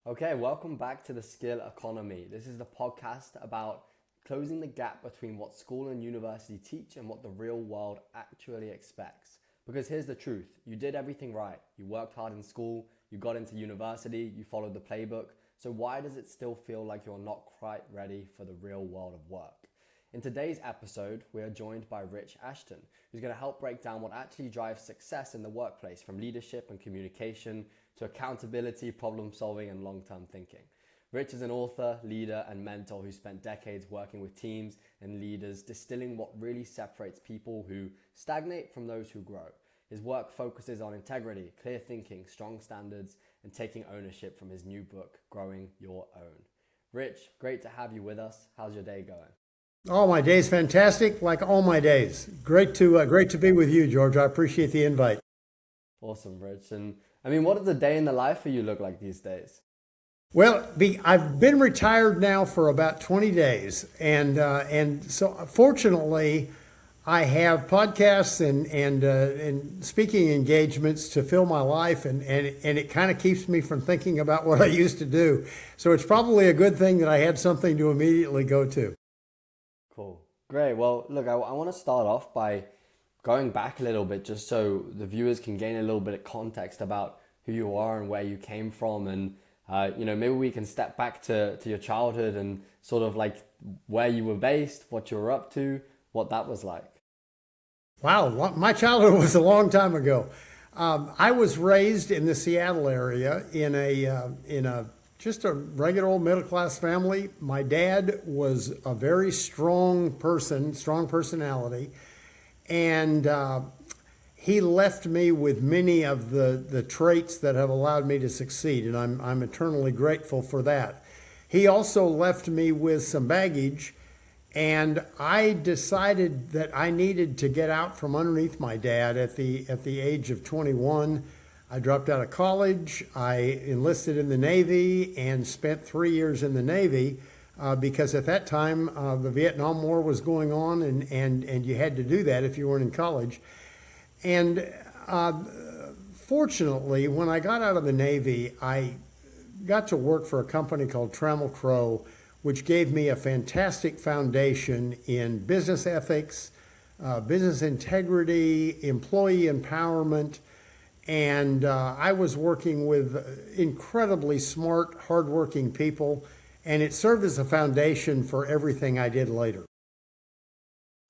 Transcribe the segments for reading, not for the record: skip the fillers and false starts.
Okay, welcome back to the Skill Economy. This is the podcast about closing the gap between what school and university teach and what the real world actually expects. Because here's the truth, you did everything right. You worked hard in school, you got into university, you followed the playbook. So why does it still feel like you're not quite ready for the real world of work? In today's episode, we are joined by Rich Ashton, who's going to help break down what actually drives success in the workplace, from leadership and communication to accountability, problem solving, and long-term thinking. Rich is an author, leader, and mentor who spent decades working with teams and leaders, distilling what really separates people who stagnate from those who grow. His work focuses on integrity, clear thinking, strong standards, and taking ownership from his new book, Growing Your Own. Rich, great to have you with us. How's your day going? Oh, my day's fantastic, like all my days. Great to be with you, George. I appreciate the invite. Awesome, Rich. And what does a day in the life for you look like these days? Well, I've been retired now for about 20 days, and so fortunately, I have podcasts and speaking engagements to fill my life, and it kind of keeps me from thinking about what I used to do. So it's probably a good thing that I had something to immediately go to. Cool. Great. Well, look, I want to start off by going back a little bit just so the viewers can gain a little bit of context about who you are and where you came from. And, maybe we can step back to your childhood and sort of like where you were based, what you were up to, what that was like. Wow, my childhood was a long time ago. I was raised in the Seattle area in a just a regular old middle-class family. My dad was a very strong person, strong personality, and he left me with many of the traits that have allowed me to succeed, and I'm eternally grateful for that. He also left me with some baggage, and I decided that I needed to get out from underneath my dad at the age of 21. I dropped out of college. I enlisted in the Navy and spent 3 years in the Navy because at that time the Vietnam War was going on, and you had to do that if you weren't in college. And fortunately, when I got out of the Navy, I got to work for a company called Trammell Crow, which gave me a fantastic foundation in business ethics, business integrity, employee empowerment. And I was working with incredibly smart, hardworking people, and it served as a foundation for everything I did later.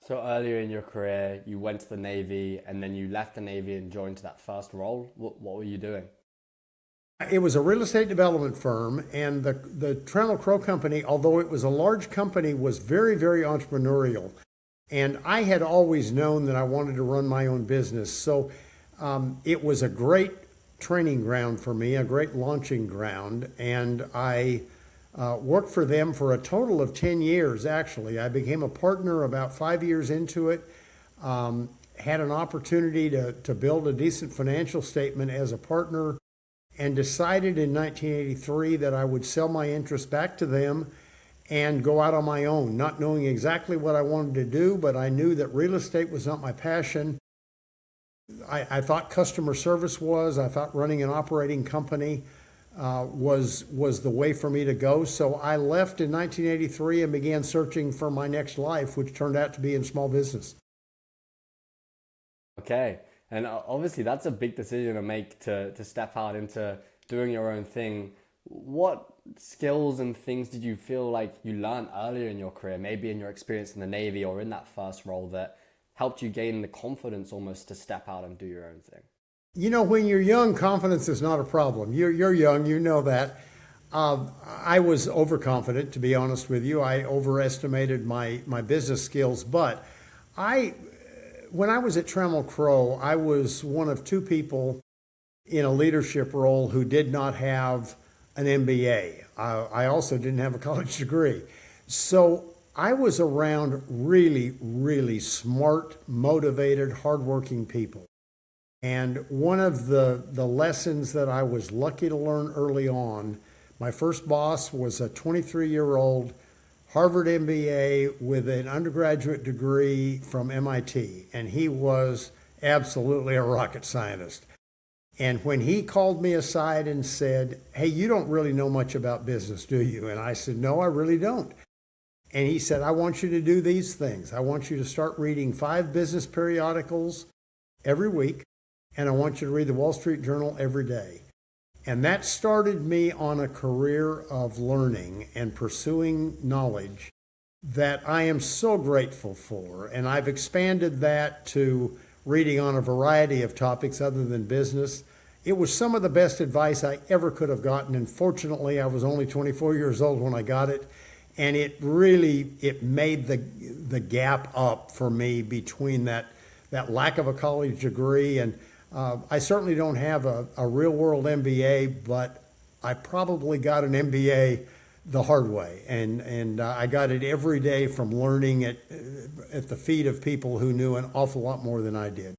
So earlier in your career, you went to the Navy and then you left the Navy and joined that first role. What were you doing? It was a real estate development firm, and the Trammell Crow Company, although it was a large company, was very, very entrepreneurial. And I had always known that I wanted to run my own business. So it was a great training ground for me, a great launching ground, and I worked for them for a total of 10 years, actually. I became a partner about 5 years into it, had an opportunity to build a decent financial statement as a partner, and decided in 1983 that I would sell my interest back to them and go out on my own, not knowing exactly what I wanted to do, but I knew that real estate was not my passion. I thought customer service was. I thought running an operating company was the way for me to go. So I left in 1983 and began searching for my next life, which turned out to be in small business. Okay. And obviously that's a big decision to make, to step out into doing your own thing. What skills and things did you feel like you learned earlier in your career, maybe in your experience in the Navy or in that first role, that helped you gain the confidence almost to step out and do your own thing? You know, when you're young, confidence is not a problem. You're young, you know that. I was overconfident, to be honest with you. I overestimated my business skills, but when I was at Trammell Crow, I was one of two people in a leadership role who did not have an MBA. I also didn't have a college degree. So I was around really, really smart, motivated, hardworking people. And one of the lessons that I was lucky to learn early on, my first boss was a 23-year-old Harvard MBA with an undergraduate degree from MIT, and he was absolutely a rocket scientist. And when he called me aside and said, "Hey, you don't really know much about business, do you?" And I said, "No, I really don't." And he said, "I want you to do these things. I want you to start reading 5 business periodicals every week, and I want you to read the Wall Street Journal every day." And that started me on a career of learning and pursuing knowledge that I am so grateful for. And I've expanded that to reading on a variety of topics other than business. It was some of the best advice I ever could have gotten. And fortunately, I was only 24 years old when I got it. And it made the gap up for me between that lack of a college degree. And I certainly don't have a real world MBA, but I probably got an MBA the hard way. And I got it every day from learning at the feet of people who knew an awful lot more than I did.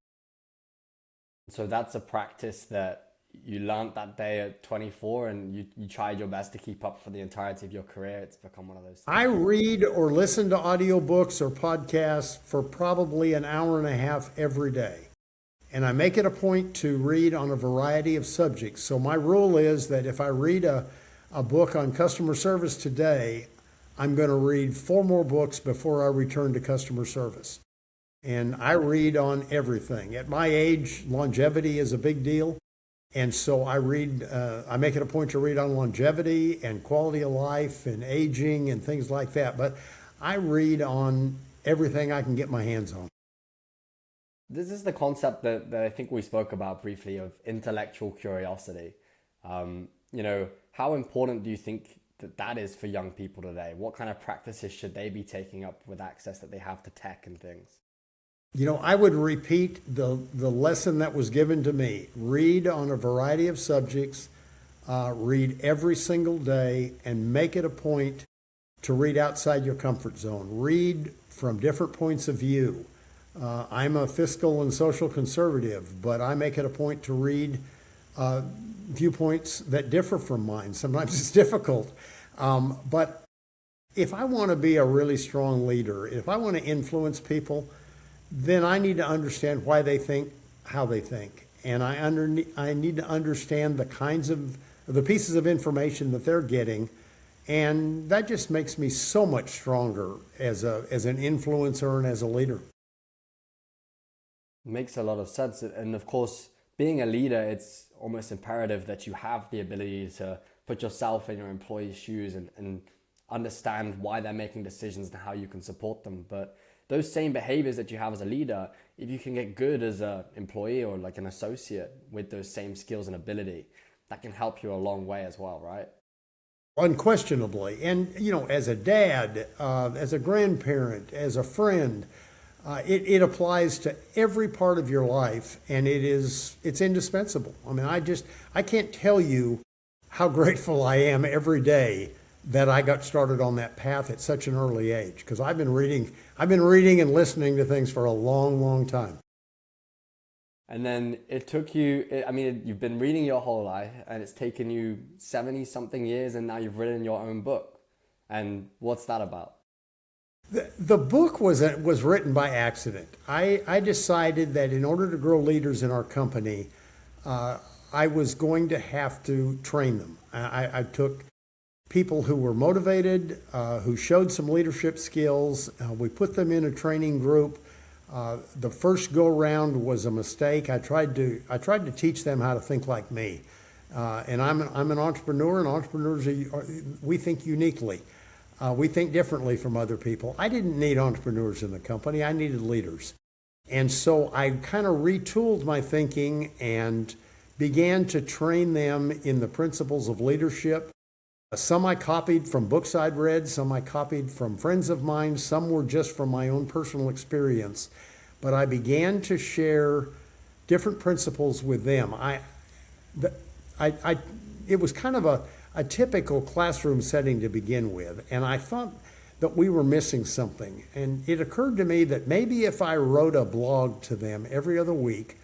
So that's a practice that you learned that day at 24, and you tried your best to keep up for the entirety of your career. It's become one of those things. I read or listen to audiobooks or podcasts for probably an hour and a half every day. And I make it a point to read on a variety of subjects. So my rule is that if I read a book on customer service today, I'm going to read 4 more books before I return to customer service. And I read on everything. At my age, longevity is a big deal. And so I make it a point to read on longevity and quality of life and aging and things like that. But I read on everything I can get my hands on. This is the concept that I think we spoke about briefly of intellectual curiosity. How important do you think that is for young people today? What kind of practices should they be taking up with access that they have to tech and things? I would repeat the lesson that was given to me. Read on a variety of subjects, read every single day, and make it a point to read outside your comfort zone. Read from different points of view. I'm a fiscal and social conservative, but I make it a point to read viewpoints that differ from mine. Sometimes it's difficult. But if I want to be a really strong leader, if I want to influence people, then I need to understand why they think how they think. And I need to understand the pieces of information that they're getting. And that just makes me so much stronger as an influencer and as a leader. Makes a lot of sense. And of course, being a leader, it's almost imperative that you have the ability to put yourself in your employees' shoes and understand why they're making decisions and how you can support them. But those same behaviors that you have as a leader, if you can get good as an employee or like an associate with those same skills and ability, that can help you a long way as well, right? Unquestionably. And, as a dad, as a grandparent, as a friend, it applies to every part of your life, and it's indispensable. I mean, I can't tell you how grateful I am every day that I got started on that path at such an early age, because I've been reading and listening to things for a long, long time. And then it took you, you've been reading your whole life, and it's taken you 70 something years, and now you've written your own book. And what's that about? The book was written by accident. I decided that in order to grow leaders in our company, I was going to have to train them. I took people who were motivated, who showed some leadership skills. We put them in a training group. The first go round was a mistake. I tried to teach them how to think like me. And I'm an entrepreneur, and entrepreneurs we think uniquely. We think differently from other people. I didn't need entrepreneurs in the company. I needed leaders. And so I kind of retooled my thinking and began to train them in the principles of leadership. Some I copied from books I'd read, some I copied from friends of mine, some were just from my own personal experience. But I began to share different principles with them. It was kind of a typical classroom setting to begin with, and I thought that we were missing something. And it occurred to me that maybe if I wrote a blog to them every other week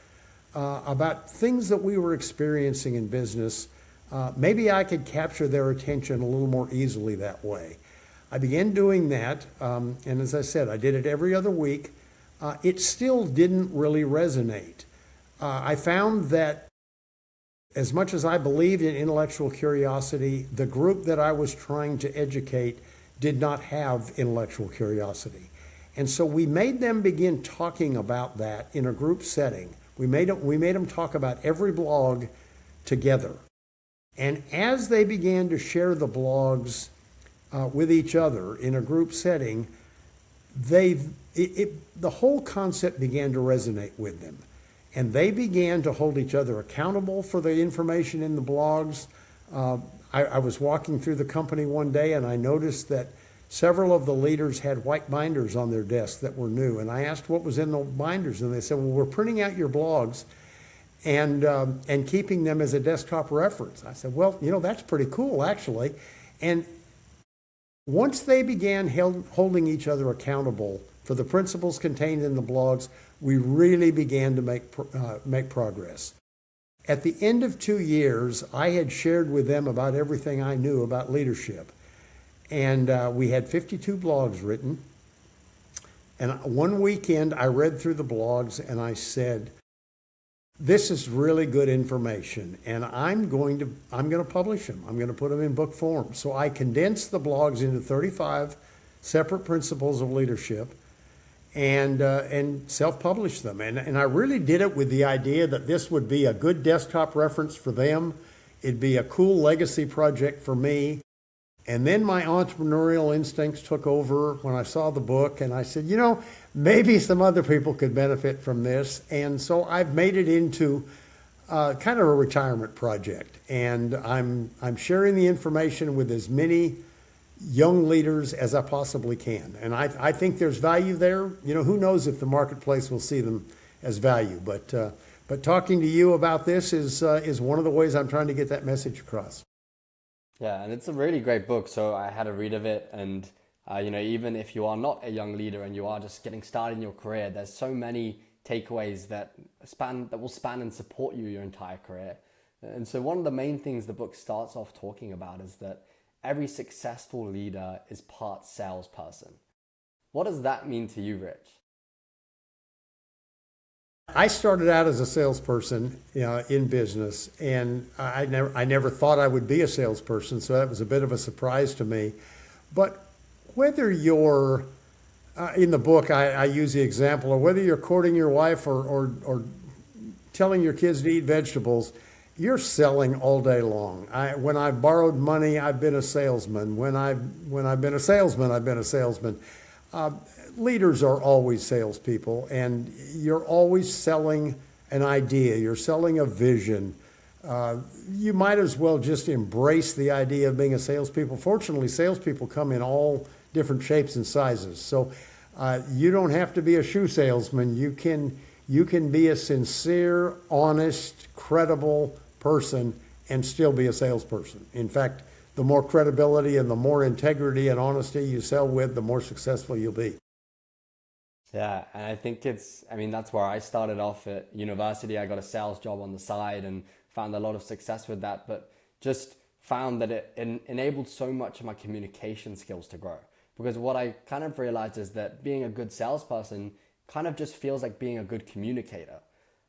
about things that we were experiencing in business, maybe I could capture their attention a little more easily that way. I began doing that, and as I said, I did it every other week. It still didn't really resonate. I found that as much as I believed in intellectual curiosity, the group that I was trying to educate did not have intellectual curiosity. And so we made them begin talking about that in a group setting. We made them talk about every blog together. And as they began to share the blogs with each other in a group setting, the whole concept began to resonate with them. And they began to hold each other accountable for the information in the blogs. I was walking through the company one day and I noticed that several of the leaders had white binders on their desks that were new. And I asked what was in the binders, and they said, well, we're printing out your blogs and keeping them as a desktop reference. I said, well, that's pretty cool, actually. And once they began holding each other accountable for the principles contained in the blogs, we really began to make progress. At the end of 2 years, I had shared with them about everything I knew about leadership. And we had 52 blogs written. And one weekend, I read through the blogs and I said, this is really good information, and I'm going to publish them. I'm going to put them in book form. So I condensed the blogs into 35 separate principles of leadership, and self-published them. And I really did it with the idea that this would be a good desktop reference for them. It'd be a cool legacy project for me. And then my entrepreneurial instincts took over when I saw the book, and I said, maybe some other people could benefit from this. And so I've made it into kind of a retirement project. And I'm sharing the information with as many young leaders as I possibly can. And I think there's value there. Who knows if the marketplace will see them as value. But talking to you about this is one of the ways I'm trying to get that message across. Yeah, and it's a really great book. So I had a read of it, and even if you are not a young leader and you are just getting started in your career, there's so many takeaways that will span and support you your entire career. And so one of the main things the book starts off talking about is that every successful leader is part salesperson. What does that mean to you, Rich? I started out as a salesperson, in business, and I never thought I would be a salesperson, so that was a bit of a surprise to me. But whether you're in the book, I use the example of whether you're courting your wife or telling your kids to eat vegetables, you're selling all day long. When I've borrowed money, I've been a salesman. When I've been a salesman, I've been a salesman. Leaders are always salespeople, and you're always selling an idea. You're selling a vision. You might as well just embrace the idea of being a salespeople. Fortunately, salespeople come in all different shapes and sizes. So you don't have to be a shoe salesman. You can be a sincere, honest, credible person and still be a salesperson. In fact, the more credibility and the more integrity and honesty you sell with, the more successful you'll be. Yeah, and I think that's where I started off at university. I got a sales job on the side and found a lot of success with that, but just found that it enabled so much of my communication skills to grow. Because what I kind of realized is that being a good salesperson kind of just feels like being a good communicator.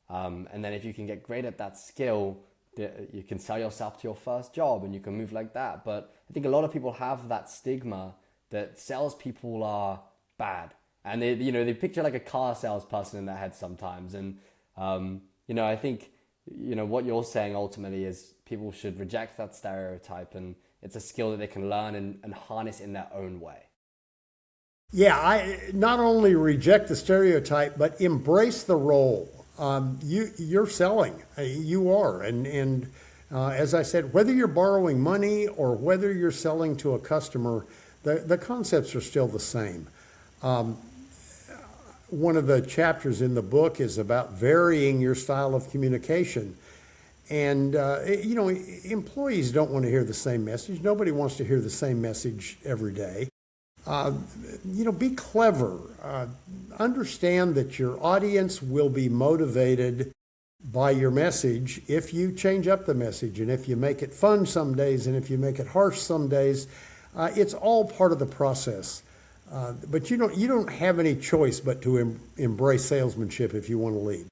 And then if you can get great at that skill, you can sell yourself to your first job and you can move like that. But I think a lot of people have that stigma that salespeople are bad. And they picture like a car salesperson in their head sometimes. And, I think, what you're saying ultimately is people should reject that stereotype, and it's a skill that they can learn and harness in their own way. Yeah, I not only reject the stereotype, but embrace the role. You're selling, you are. And as I said, whether you're borrowing money or whether you're selling to a customer, the concepts are still the same. One of the chapters in the book is about varying your style of communication. And, employees don't want to hear the same message. Nobody wants to hear the same message every day. Be clever. Understand that your audience will be motivated by your message if you change up the message, and if you make it fun some days and if you make it harsh some days. It's all part of the process. But you don't have any choice but to embrace salesmanship if you want to lead.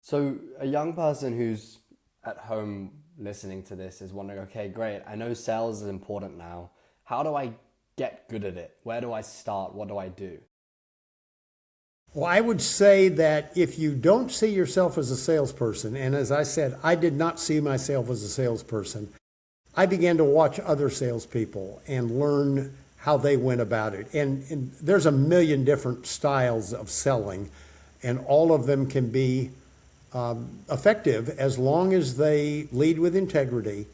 So a young person who's at home listening to this is wondering, okay, great, I know sales is important now. How do I get good at it? Where do I start? What do I do? Well, I would say that if you don't see yourself as a salesperson, and as I said, I did not see myself as a salesperson, I began to watch other salespeople and learn how they went about it. And there's a million different styles of selling, and all of them can be effective as long as they lead with integrity.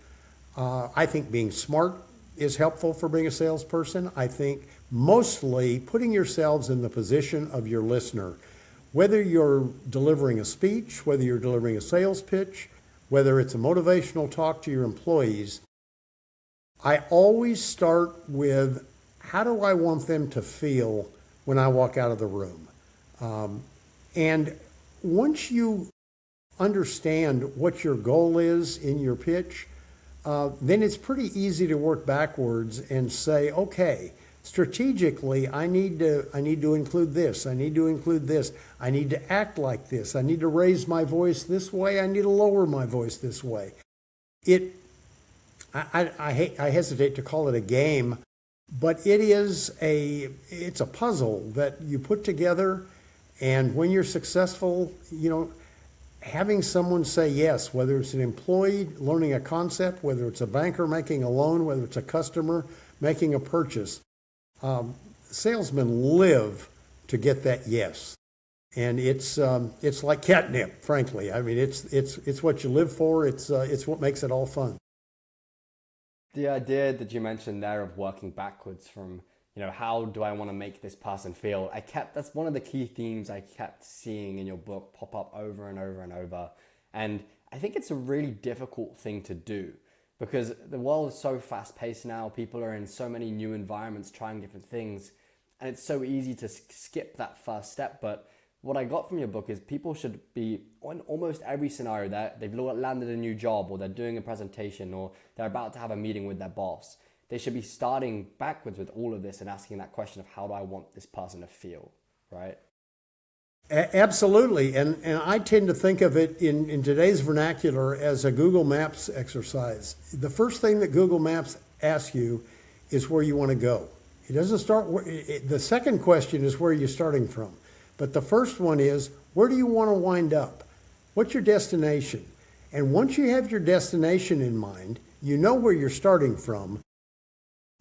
I think being smart is helpful for being a salesperson. I think mostly putting yourselves in the position of your listener, whether you're delivering a speech, whether you're delivering a sales pitch, whether it's a motivational talk to your employees. I always start with, how do I want them to feel when I walk out of the room? And once you understand what your goal is in your pitch, then it's pretty easy to work backwards and say, okay, strategically, I need to include this. I need to include this. I need to act like this. I need to raise my voice this way. I need to lower my voice this way. I hesitate to call it a game, but it's a puzzle that you put together, and when you're successful, having someone say yes, whether it's an employee learning a concept, whether it's a banker making a loan, whether it's a customer making a purchase, salesmen live to get that yes. And it's like catnip, frankly. I mean, it's what you live for. It's what makes it all fun. The idea that you mentioned there of working backwards from, how do I want to make this person feel? That's one of the key themes I kept seeing in your book pop up over and over and over. And I think it's a really difficult thing to do because the world is so fast paced now. People are in so many new environments trying different things. And it's so easy to skip that first step. But what I got from your book is people should be on almost every scenario that they've landed a new job, or they're doing a presentation, or they're about to have a meeting with their boss. They should be starting backwards with all of this and asking that question of, how do I want this person to feel, right? Absolutely. And I tend to think of it in today's vernacular as a Google Maps exercise. The first thing that Google Maps asks you is where you want to go. It doesn't start, the second question is where you're starting from. But the first one is, where do you want to wind up? What's your destination? And once you have your destination in mind, you know where you're starting from,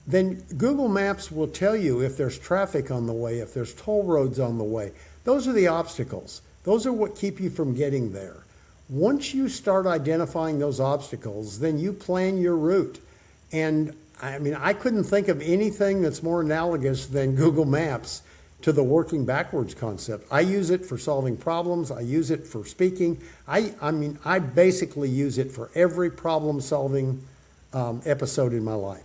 then Google Maps will tell you if there's traffic on the way, if there's toll roads on the way. Those are the obstacles. Those are what keep you from getting there. Once you start identifying those obstacles, then you plan your route. And I mean, I couldn't think of anything that's more analogous than Google Maps to the working backwards concept. I use it for solving problems. I use it for speaking. I basically use it for every problem-solving episode in my life.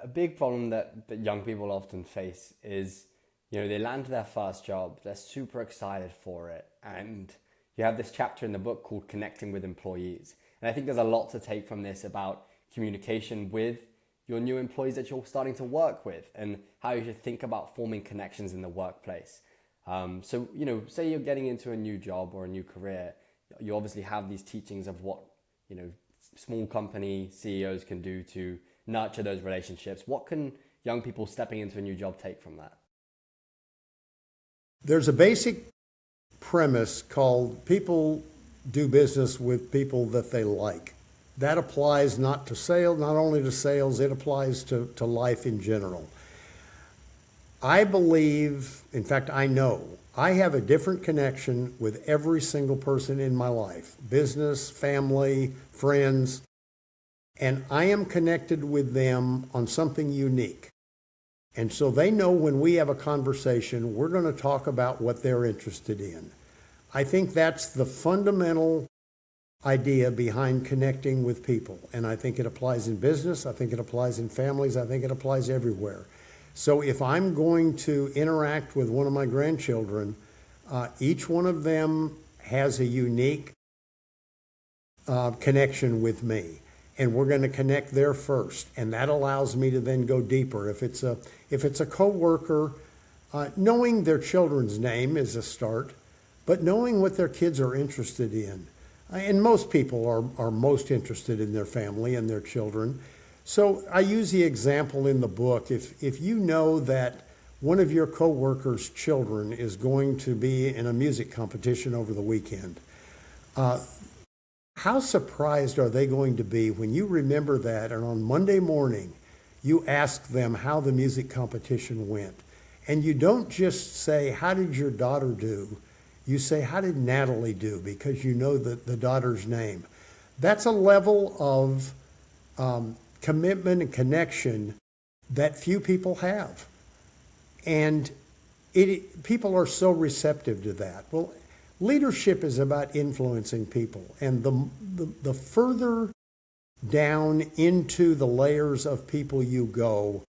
A big problem that young people often face is, they land their first job, they're super excited for it, and you have this chapter in the book called Connecting with Employees. And I think there's a lot to take from this about communication with your new employees that you're starting to work with, and how you should think about forming connections in the workplace. So, say you're getting into a new job or a new career, you obviously have these teachings of what, small company CEOs can do to nurture those relationships. What can young people stepping into a new job take from that? There's a basic premise called people do business with people that they like. That applies not only to sales, it applies to life in general. I believe, in fact, I know, I have a different connection with every single person in my life, business, family, friends, and I am connected with them on something unique. And so they know when we have a conversation, we're going to talk about what they're interested in. I think that's the fundamental idea behind connecting with people. And I think it applies in business. I think it applies in families. I think it applies everywhere. So if I'm going to interact with one of my grandchildren, each one of them has a unique connection with me. And we're going to connect there first. And that allows me to then go deeper. If it's a coworker, knowing their children's name is a start, but knowing what their kids are interested in. And most people are most interested in their family and their children. So I use the example in the book. If you know that one of your coworkers' children is going to be in a music competition over the weekend, how surprised are they going to be when you remember that and on Monday morning you ask them how the music competition went? And you don't just say, "How did your daughter do?" You say, "How did Natalie do?" because you know the daughter's name. That's a level of commitment and connection that few people have. And people are so receptive to that. Well, leadership is about influencing people. And the further down into the layers of people you go,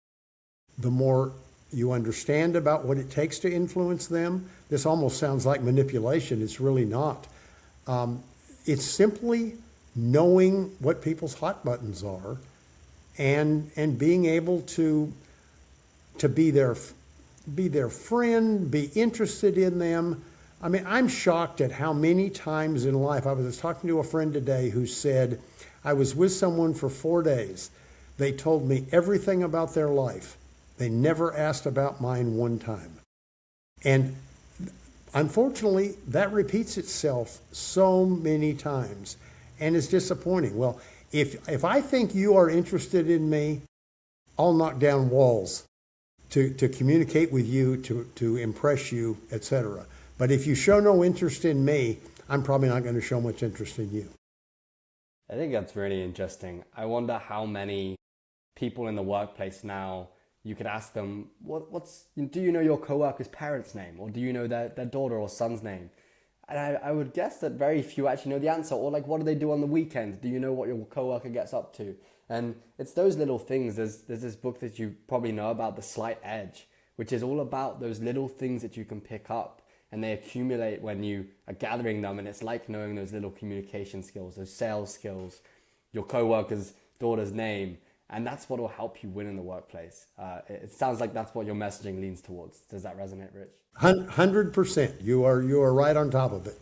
the more you understand about what it takes to influence them. This almost sounds like manipulation. It's really not. It's simply knowing what people's hot buttons are and being able to be their friend, be interested in them. I mean, I'm shocked at how many times in life, I was talking to a friend today who said, I was with someone for 4 days. They told me everything about their life. They never asked about mine one time. And unfortunately, that repeats itself so many times and is disappointing. Well, if I think you are interested in me, I'll knock down walls to communicate with you, to impress you, etc. But if you show no interest in me, I'm probably not going to show much interest in you. I think that's really interesting. I wonder how many people in the workplace now, you could ask them, do you know your coworker's parents' name? Or do you know their daughter or son's name? And I would guess that very few actually know the answer. Or like, what do they do on the weekend? Do you know what your coworker gets up to? And it's those little things. There's this book that you probably know about, The Slight Edge, which is all about those little things that you can pick up. And they accumulate when you are gathering them. And it's like knowing those little communication skills, those sales skills, your coworker's daughter's name. And that's what will help you win in the workplace. It sounds like that's what your messaging leans towards. Does that resonate, Rich? 100%. You are right on top of it.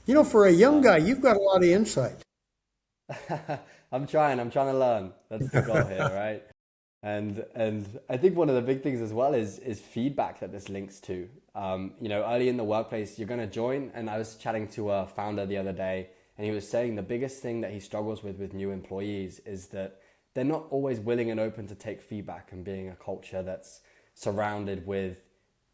You know, for a young guy, you've got a lot of insight. I'm trying to learn. That's the goal here, right? And I think one of the big things as well is feedback that this links to. Early in the workplace, you're going to join. And I was chatting to a founder the other day, and he was saying the biggest thing that he struggles with new employees is that they're not always willing and open to take feedback and being a culture that's surrounded with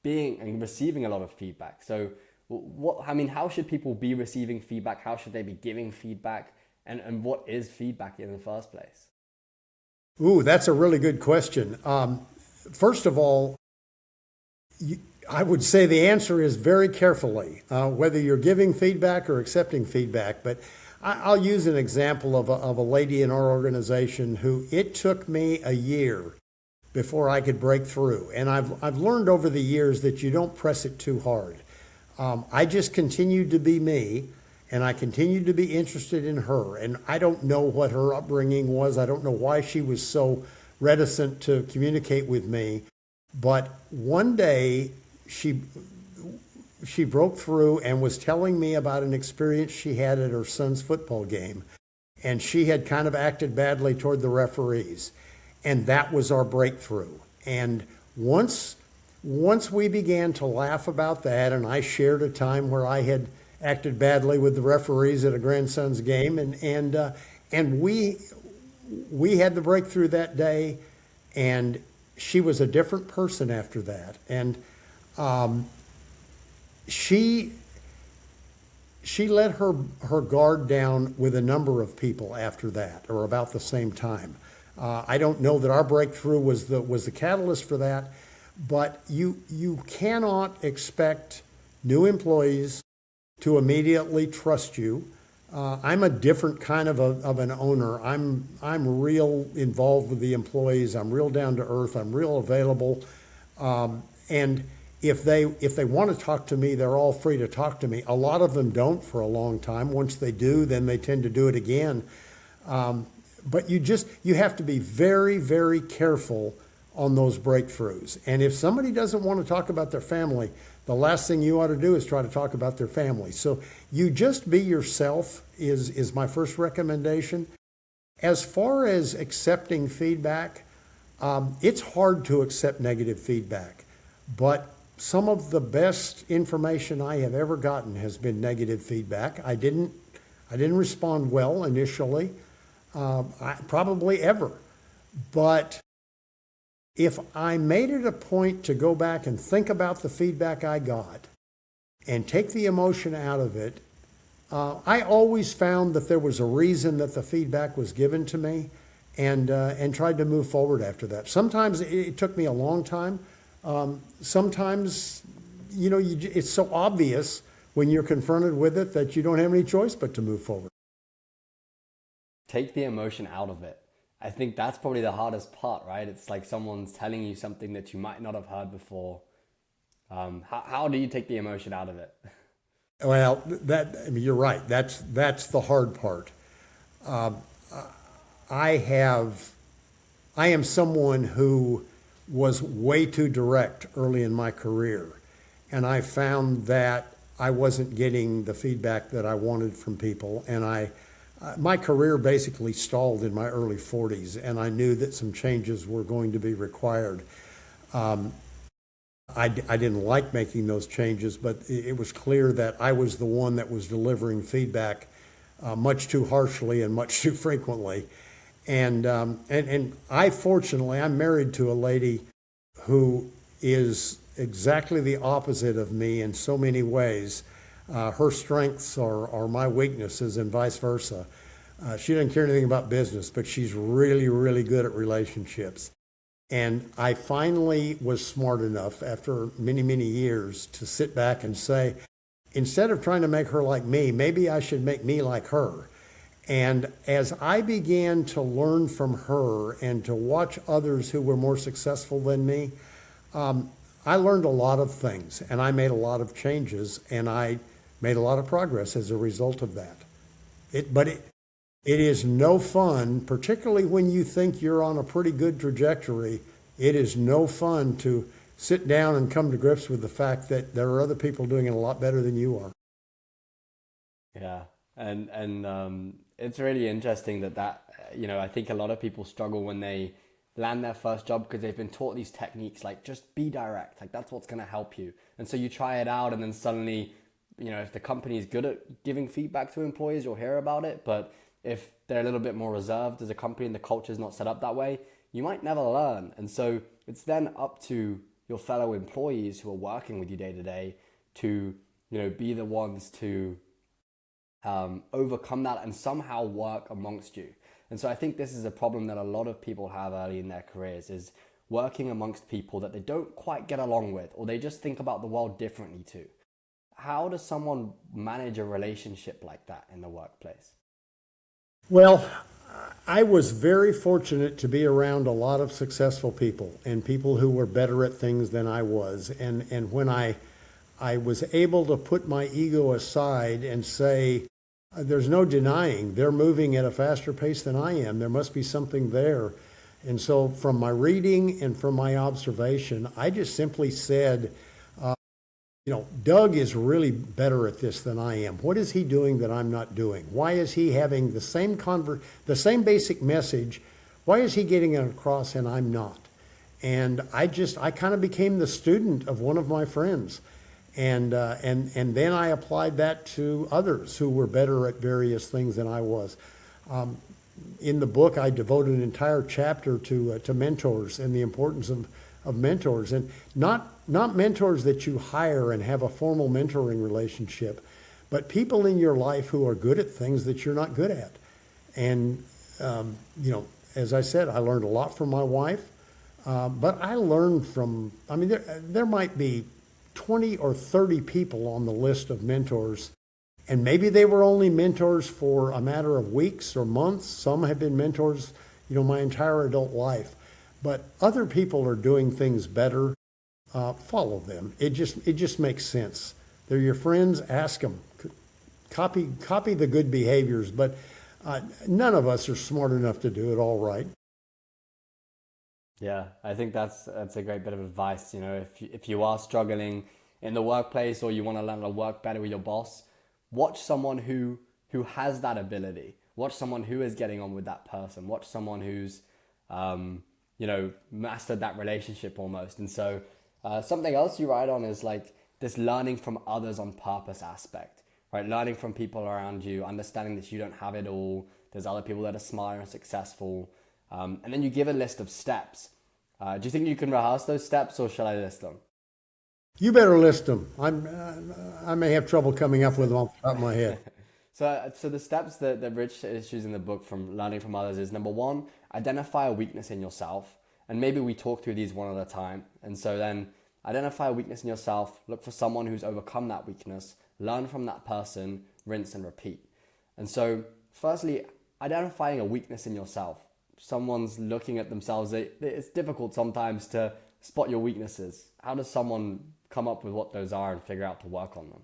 being and receiving a lot of feedback. So how should people be receiving feedback? How should they be giving feedback? And what is feedback in the first place? Ooh, that's a really good question. First of all, I would say the answer is very carefully, whether you're giving feedback or accepting feedback. But I'll use an example of a lady in our organization who it took me a year before I could break through. And I've learned over the years that you don't press it too hard. I just continued to be me, and I continued to be interested in her. And I don't know what her upbringing was. I don't know why she was so reticent to communicate with me. But one day she broke through and was telling me about an experience she had at her son's football game. And she had kind of acted badly toward the referees. And that was our breakthrough. And once we began to laugh about that, and I shared a time where I had acted badly with the referees at a grandson's game, and we had the breakthrough that day, and she was a different person after that. And she let her guard down with a number of people after that, or about the same time. I don't know that our breakthrough was the catalyst for that, but you cannot expect new employees to immediately trust you. I'm a different kind of an owner. I'm real involved with the employees. I'm real down to earth. I'm real available. And if they want to talk to me, they're all free to talk to me. A lot of them don't for a long time. Once they do, then they tend to do it again. But you have to be very, very careful on those breakthroughs. And if somebody doesn't want to talk about their family, the last thing you ought to do is try to talk about their family. So you just be yourself is my first recommendation. As far as accepting feedback, it's hard to accept negative feedback, but some of the best information I have ever gotten has been negative feedback. I didn't respond well initially, probably ever, but if I made it a point to go back and think about the feedback I got and take the emotion out of it, I always found that there was a reason that the feedback was given to me, and tried to move forward after that. Sometimes it took me a long time. Sometimes, it's so obvious when you're confronted with it that you don't have any choice but to move forward. Take the emotion out of it. I think that's probably the hardest part, right? It's like someone's telling you something that you might not have heard before. How do you take the emotion out of it? Well, you're right. That's the hard part. I am someone who was way too direct early in my career, and I found that I wasn't getting the feedback that I wanted from people, and my career basically stalled in my early 40s, and I knew that some changes were going to be required. I didn't like making those changes, but it was clear that I was the one that was delivering feedback much too harshly and much too frequently. And fortunately, I'm married to a lady who is exactly the opposite of me in so many ways. Her strengths are my weaknesses and vice versa. She doesn't care anything about business, but she's really, really good at relationships. And I finally was smart enough after many, many years to sit back and say, instead of trying to make her like me, maybe I should make me like her. And as I began to learn from her and to watch others who were more successful than me, I learned a lot of things, and I made a lot of changes, and I made a lot of progress as a result of that. But it is no fun, particularly when you think you're on a pretty good trajectory. It is no fun to sit down and come to grips with the fact that there are other people doing it a lot better than you are. Yeah, and it's really interesting that I think a lot of people struggle when they land their first job because they've been taught these techniques like just be direct, like that's what's going to help you. And so you try it out, and then suddenly, if the company is good at giving feedback to employees, you'll hear about it. But if they're a little bit more reserved as a company and the culture is not set up that way, you might never learn. And so it's then up to your fellow employees who are working with you day to day to, be the ones to overcome that and somehow work amongst you. And so I think this is a problem that a lot of people have early in their careers, is working amongst people that they don't quite get along with, or they just think about the world differently too. How does someone manage a relationship like that in the workplace? Well, I was very fortunate to be around a lot of successful people and people who were better at things than I was. And when I was able to put my ego aside and say, there's no denying they're moving at a faster pace than I am. There must be something there. And so from my reading and from my observation, I just simply said, Doug is really better at this than I am. What is he doing that I'm not doing? Why is he having the same basic message? Why is he getting it across and I'm not? And I kind of became the student of one of my friends. And then I applied that to others who were better at various things than I was. In the book, I devoted an entire chapter to mentors and the importance of mentors, and not mentors that you hire and have a formal mentoring relationship, but people in your life who are good at things that you're not good at. And as I said, I learned a lot from my wife, but I learned from. There might be 20 or 30 people on the list of mentors, and maybe they were only mentors for a matter of weeks or months. Some have been mentors, my entire adult life. But other people are doing things better. Follow them. It just makes sense. They're your friends. Ask them. Copy the good behaviors. But none of us are smart enough to do it all right. Yeah, I think that's a great bit of advice. If you are struggling in the workplace, or you want to learn how to work better with your boss, watch someone who has that ability. Watch someone who is getting on with that person. Watch someone who's mastered that relationship almost. And so something else you write on is like this learning from others on purpose aspect, right? Learning from people around you, understanding that you don't have it all. There's other people that are smarter and successful. And then you give a list of steps. Do you think you can rehearse those steps, or shall I list them? You better list them. I may have trouble coming up with them off the top of my head. So the steps that Rich issues in the book from learning from others is, number one, identify a weakness in yourself. And maybe we talk through these one at a time. And so then identify a weakness in yourself, look for someone who's overcome that weakness, learn from that person, rinse and repeat. And so firstly, identifying a weakness in yourself. Someone's looking at themselves. It's difficult sometimes to spot your weaknesses. How does someone come up with what those are and figure out to work on them?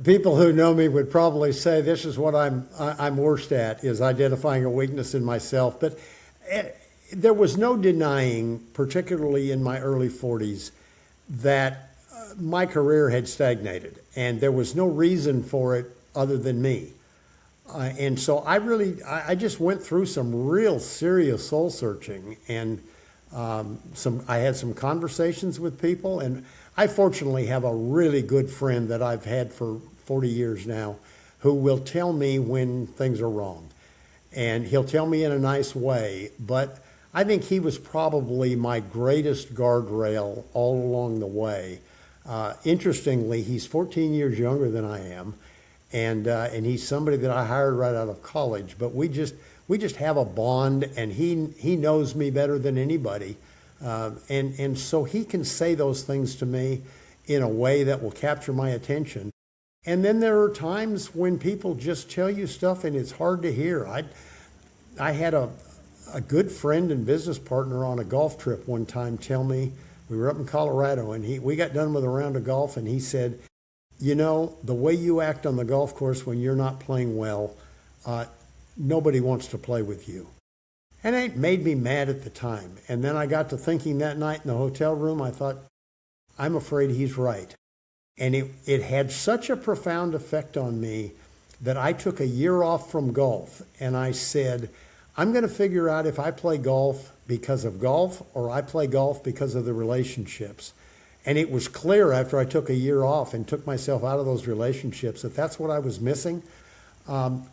People who know me would probably say this is what I'm worst at, is identifying a weakness in myself. But there was no denying, particularly in my early 40s, that my career had stagnated, and there was no reason for it other than me. And so I just went through some real serious soul searching, and I had some conversations with people, and I fortunately have a really good friend that I've had for 40 years now who will tell me when things are wrong. And he'll tell me in a nice way, but I think he was probably my greatest guardrail all along the way. Interestingly, he's 14 years younger than I am, and he's somebody that I hired right out of college. But we just have a bond, and he knows me better than anybody, and so he can say those things to me in a way that will capture my attention. And then there are times when people just tell you stuff and it's hard to hear. I had a good friend and business partner on a golf trip one time tell me, we were up in Colorado, and we got done with a round of golf, and he said, you know, the way you act on the golf course when you're not playing well, nobody wants to play with you. And it made me mad at the time. And then I got to thinking that night in the hotel room, I thought, I'm afraid he's right. And it had such a profound effect on me that I took a year off from golf, and I said, I'm going to figure out if I play golf because of golf or I play golf because of the relationships. And it was clear after I took a year off and took myself out of those relationships that that's what I was missing. I'm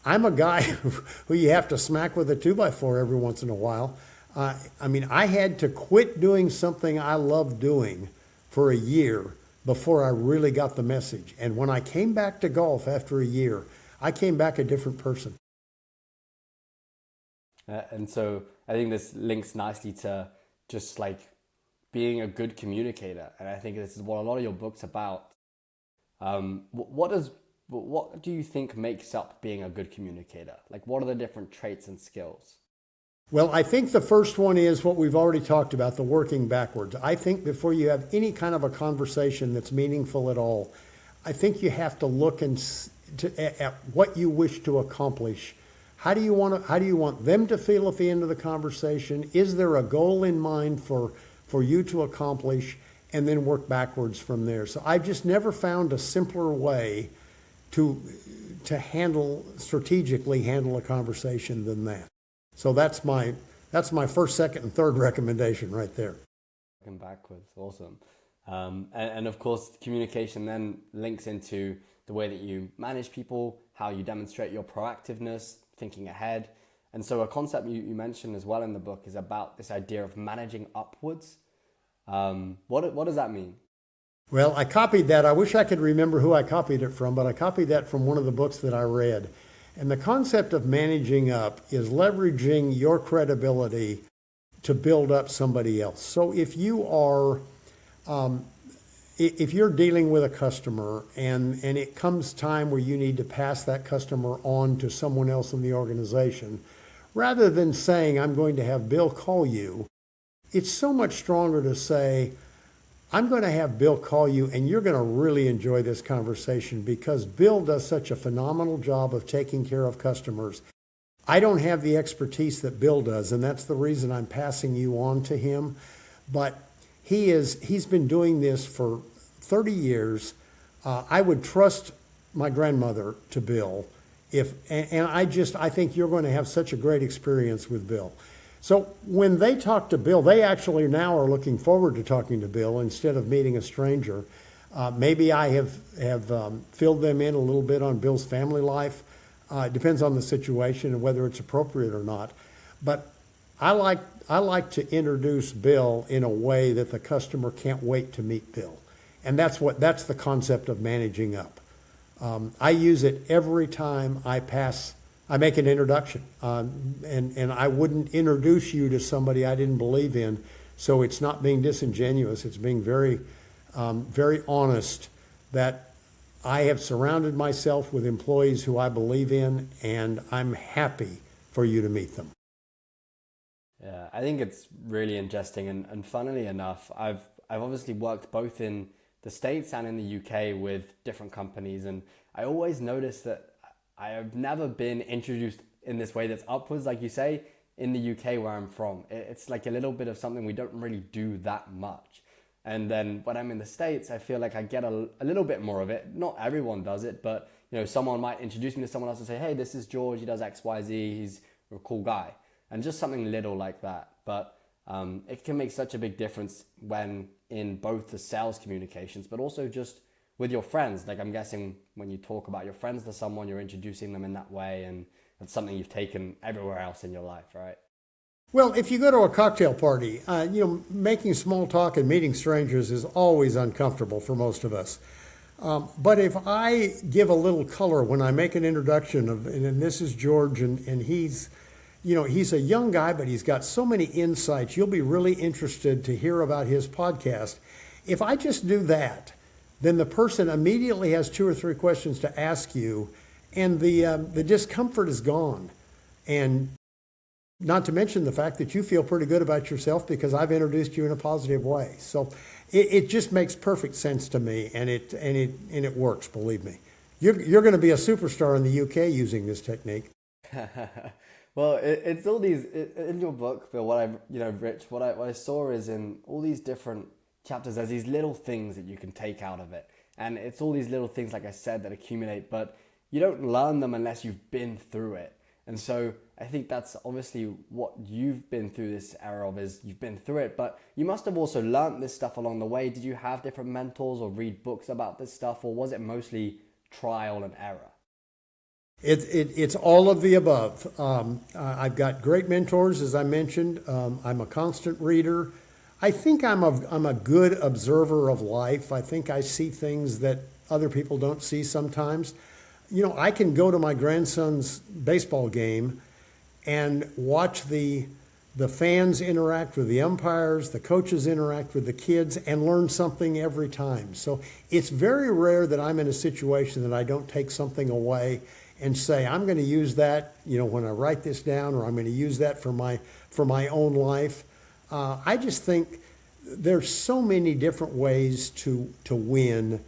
a guy who you have to smack with a 2x4 every once in a while. I had to quit doing something I loved doing for a year before I really got the message. And when I came back to golf after a year, I came back a different person. And so I think this links nicely to just like being a good communicator. And I think this is what a lot of your book's about. What do you think makes up being a good communicator? Like, what are the different traits and skills? Well, I think the first one is what we've already talked about, the working backwards. I think before you have any kind of a conversation that's meaningful at all, I think you have to look at what you wish to accomplish. How do you want them to feel at the end of the conversation? Is there a goal in mind for you to accomplish, and then work backwards from there? So I've just never found a simpler way to strategically handle a conversation than that. So that's my first, second, and third recommendation right there. Working backwards, awesome. And of course, communication then links into the way that you manage people, how you demonstrate your proactiveness, thinking ahead. And so a concept you mentioned as well in the book is about this idea of managing upwards. What does that mean? Well, I copied that. I wish I could remember who I copied it from, but I copied that from one of the books that I read. And the concept of managing up is leveraging your credibility to build up somebody else. So if you're dealing with a customer and it comes time where you need to pass that customer on to someone else in the organization, rather than saying, I'm going to have Bill call you, it's so much stronger to say, I'm going to have Bill call you, and you're going to really enjoy this conversation because Bill does such a phenomenal job of taking care of customers. I don't have the expertise that Bill does, and that's the reason I'm passing you on to him. But He's been doing this for 30 years. I would trust my grandmother to Bill I think you're going to have such a great experience with Bill. So when they talk to Bill, they actually now are looking forward to talking to Bill instead of meeting a stranger. Maybe I have filled them in a little bit on Bill's family life. It depends on the situation and whether it's appropriate or not. But I like to introduce Bill in a way that the customer can't wait to meet Bill. And that's the concept of managing up. I use it every time I make an introduction. And I wouldn't introduce you to somebody I didn't believe in. So it's not being disingenuous. It's being very, very honest that I have surrounded myself with employees who I believe in, and I'm happy for you to meet them. Yeah, I think it's really interesting, and funnily enough, I've obviously worked both in the States and in the UK with different companies, and I always notice that I have never been introduced in this way that's upwards, like you say, in the UK where I'm from. It's like a little bit of something we don't really do that much. And then when I'm in the States, I feel like I get a little bit more of it. Not everyone does it, but someone might introduce me to someone else and say, hey, this is George, he does X, Y, Z, he's a cool guy. And just something little like that. But it can make such a big difference when in both the sales communications, but also just with your friends. Like I'm guessing when you talk about your friends to someone, you're introducing them in that way, and it's something you've taken everywhere else in your life, right? Well, if you go to a cocktail party, making small talk and meeting strangers is always uncomfortable for most of us. But if I give a little color when I make an introduction and this is George, and he's a young guy, but he's got so many insights. You'll be really interested to hear about his podcast. If I just do that, then the person immediately has 2 or 3 questions to ask you, and the discomfort is gone. And not to mention the fact that you feel pretty good about yourself because I've introduced you in a positive way. So it just makes perfect sense to me, and it works. Believe me, you're going to be a superstar in the UK using this technique. Well, it's all these in your book, Bill. Rich, what I saw is in all these different chapters, there's these little things that you can take out of it, and it's all these little things, like I said, that accumulate. But you don't learn them unless you've been through it. And so I think that's obviously what you've been through this era of, is you've been through it, but you must have also learned this stuff along the way. Did you have different mentors or read books about this stuff, or was it mostly trial and error? It's all of the above. I've got great mentors, as I mentioned. I'm a constant reader. I think I'm a good observer of life. I think I see things that other people don't see sometimes. I can go to my grandson's baseball game and watch the fans interact with the umpires, the coaches interact with the kids, and learn something every time. So it's very rare that I'm in a situation that I don't take something away and say, I'm going to use that, when I write this down, or I'm going to use that for my own life. I just think there's so many different ways to win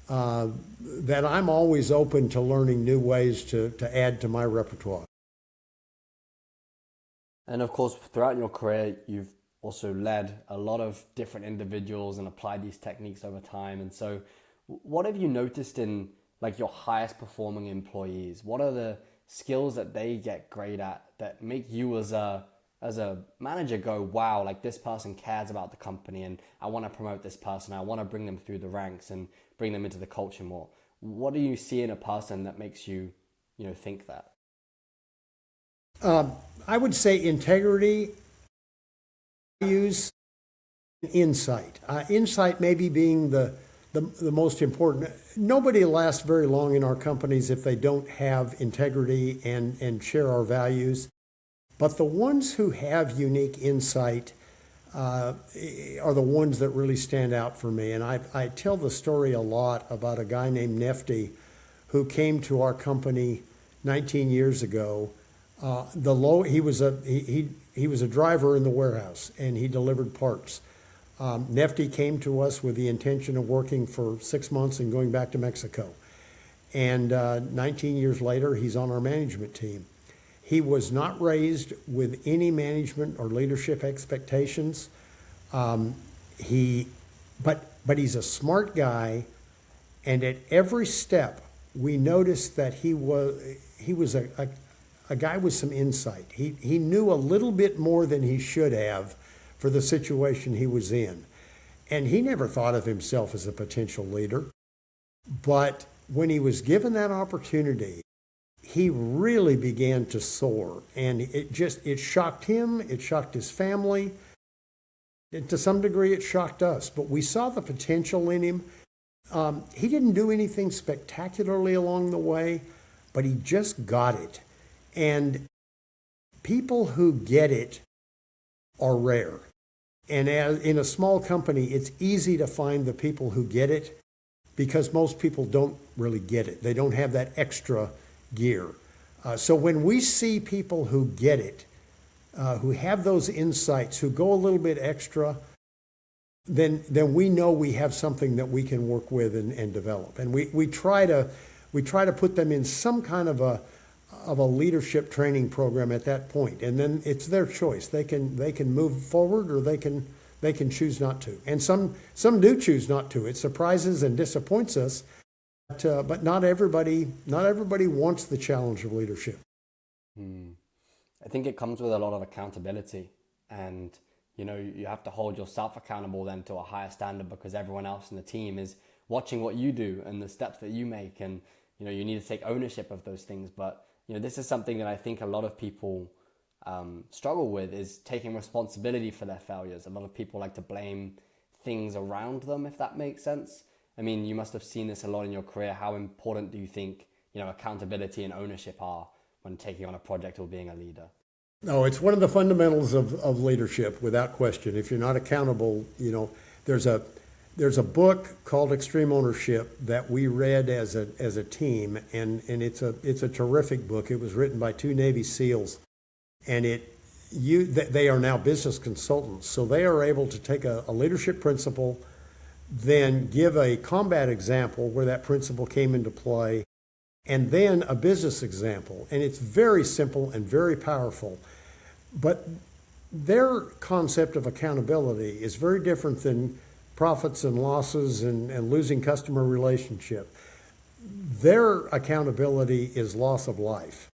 that I'm always open to learning new ways to add to my repertoire. And of course, throughout your career, you've also led a lot of different individuals and applied these techniques over time. And so what have you noticed in like your highest performing employees? What are the skills that they get great at that make you as a manager go, wow, like this person cares about the company and I want to promote this person. I want to bring them through the ranks and bring them into the culture more. What do you see in a person that makes you, think that? I would say integrity, values, insight. Insight maybe being the most important. Nobody lasts very long in our companies if they don't have integrity and share our values. But the ones who have unique insight are the ones that really stand out for me. And I tell the story a lot about a guy named Nefty who came to our company 19 years ago. He was a driver in the warehouse, and he delivered parts. Nefty came to us with the intention of working for 6 months and going back to Mexico. And 19 years later, he's on our management team. He was not raised with any management or leadership expectations. he, but he's a smart guy, and at every step we noticed that he was a guy with some insight. He knew a little bit more than he should have for the situation he was in. And he never thought of himself as a potential leader. But when he was given that opportunity, he really began to soar. And it shocked him, it shocked his family. And to some degree, it shocked us. But we saw the potential in him. He didn't do anything spectacularly along the way, but he just got it. And people who get it are rare. And as in a small company, it's easy to find the people who get it because most people don't really get it. They don't have that extra gear. So when we see people who get it, who have those insights, who go a little bit extra, then we know we have something that we can work with and develop. And we try to put them in some kind of a leadership training program at that point, and then it's their choice. They can move forward, or they can choose not to. And some do choose not to. It surprises and disappoints us, but not everybody wants the challenge of leadership. I think it comes with a lot of accountability, and you have to hold yourself accountable then to a higher standard because everyone else in the team is watching what you do and the steps that you make, and you need to take ownership of those things. But this is something that I think a lot of people struggle with, is taking responsibility for their failures. A lot of people like to blame things around them, if that makes sense. I mean, you must have seen this a lot in your career. How important do you think accountability and ownership are when taking on a project or being a leader? No, it's one of the fundamentals of leadership, without question. If you're not accountable, there's a book called Extreme Ownership that we read as a team, and it's a terrific book. It was written by two Navy SEALs, and they are now business consultants, so they are able to take a leadership principle, then give a combat example where that principle came into play, and then a business example. And it's very simple and very powerful. But their concept of accountability is very different than profits and losses and losing customer relationship. Their accountability is loss of life.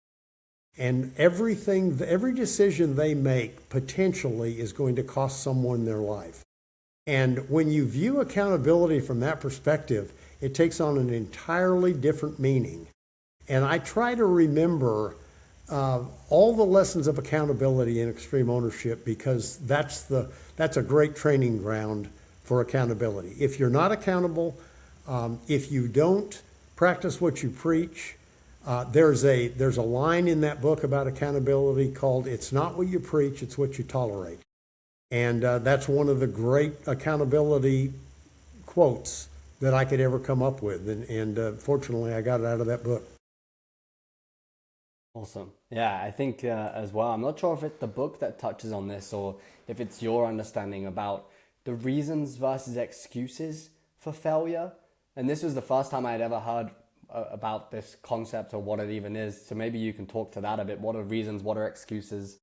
And every decision they make potentially is going to cost someone their life. And when you view accountability from that perspective, it takes on an entirely different meaning. And I try to remember all the lessons of accountability in Extreme Ownership, because that's a great training ground for accountability. If you're not accountable, if you don't practice what you preach, there's a line in that book about accountability called "It's not what you preach, it's what you tolerate." And that's one of the great accountability quotes that I could ever come up with. And fortunately, I got it out of that book. Awesome. Yeah, I think as well, I'm not sure if it's the book that touches on this or if it's your understanding about the reasons versus excuses for failure. And this was the first time I had ever heard about this concept or what it even is. So maybe you can talk to that a bit. What are reasons? What are excuses?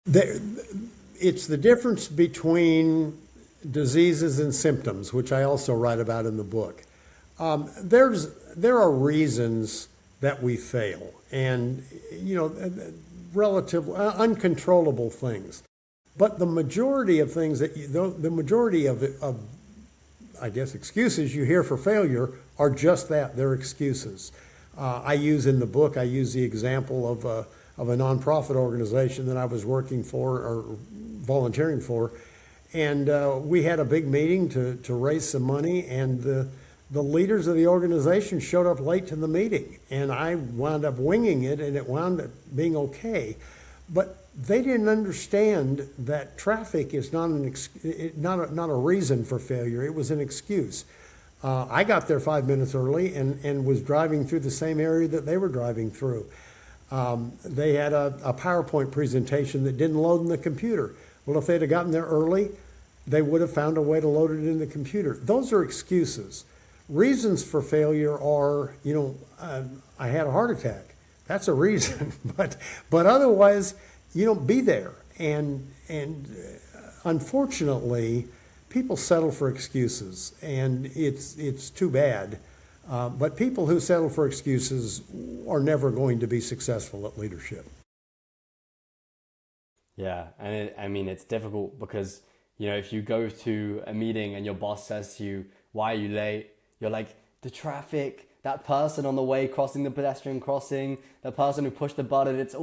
It's the difference between diseases and symptoms, which I also write about in the book. There are reasons that we fail, and relative uncontrollable things. But the majority of things the majority of I guess excuses you hear for failure are just that. They're excuses. I use in the book, I use the example of a nonprofit organization that I was working for or volunteering for, and we had a big meeting to raise some money, and the leaders of the organization showed up late to the meeting, and I wound up winging it, and it wound up being okay. But they didn't understand that traffic is not a reason for failure. It was an excuse. I got there 5 minutes early and was driving through the same area that they were driving through. They had a PowerPoint presentation that didn't load in the computer. Well, if they'd have gotten there early, they would have found a way to load it in the computer. Those are excuses. Reasons for failure are, I had a heart attack. That's a reason, but otherwise, be there. And unfortunately, people settle for excuses, and it's too bad. But people who settle for excuses are never going to be successful at leadership. Yeah, and I mean, it's difficult because, if you go to a meeting and your boss says to you, "Why are you late?" You're like, "The traffic, that person on the way crossing the pedestrian crossing, the person who pushed the button, it's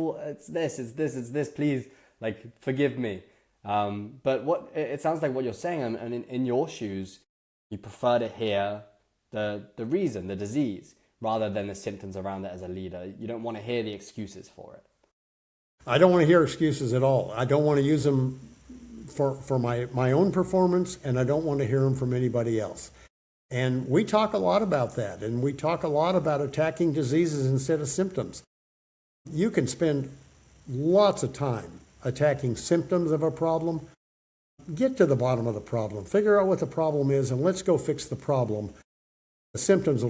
this, please, like, forgive me." But what it sounds like what you're saying, and in your shoes, you prefer to hear the reason, the disease, rather than the symptoms around it as a leader. You don't want to hear the excuses for it. I don't want to hear excuses at all. I don't want to use them for my own performance, and I don't want to hear them from anybody else. And we talk a lot about that, and we talk a lot about attacking diseases instead of symptoms. You can spend lots of time attacking symptoms of a problem. Get to the bottom of the problem. Figure out what the problem is, and let's go fix the problem. The symptoms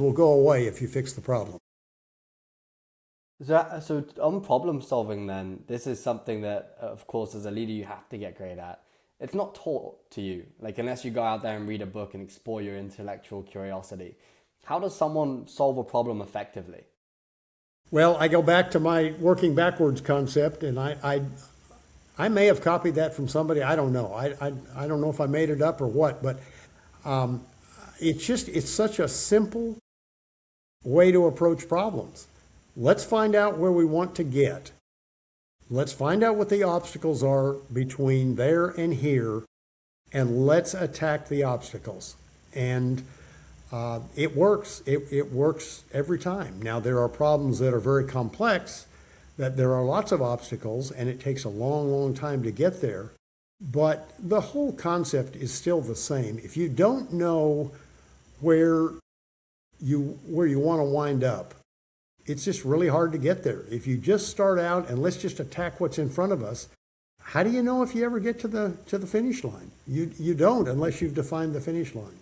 will go away if you fix the problem. So on problem solving then, this is something that, of course, as a leader, you have to get great at. It's not taught to you, like unless you go out there and read a book and explore your intellectual curiosity. How does someone solve a problem effectively? Well, I go back to my working backwards concept, and I may have copied that from somebody. I don't know. I don't know if I made it up or what, but it's such a simple way to approach problems. Let's find out where we want to get. Let's find out what the obstacles are between there and here, and let's attack the obstacles. And it works. It works every time. Now, there are problems that are very complex, that there are lots of obstacles, and it takes a long, long time to get there. But the whole concept is still the same. If you don't know where you want to wind up, it's just really hard to get there. If you just start out and let's just attack what's in front of us, how do you know if you ever get to the finish line? You don't unless you've defined the finish line.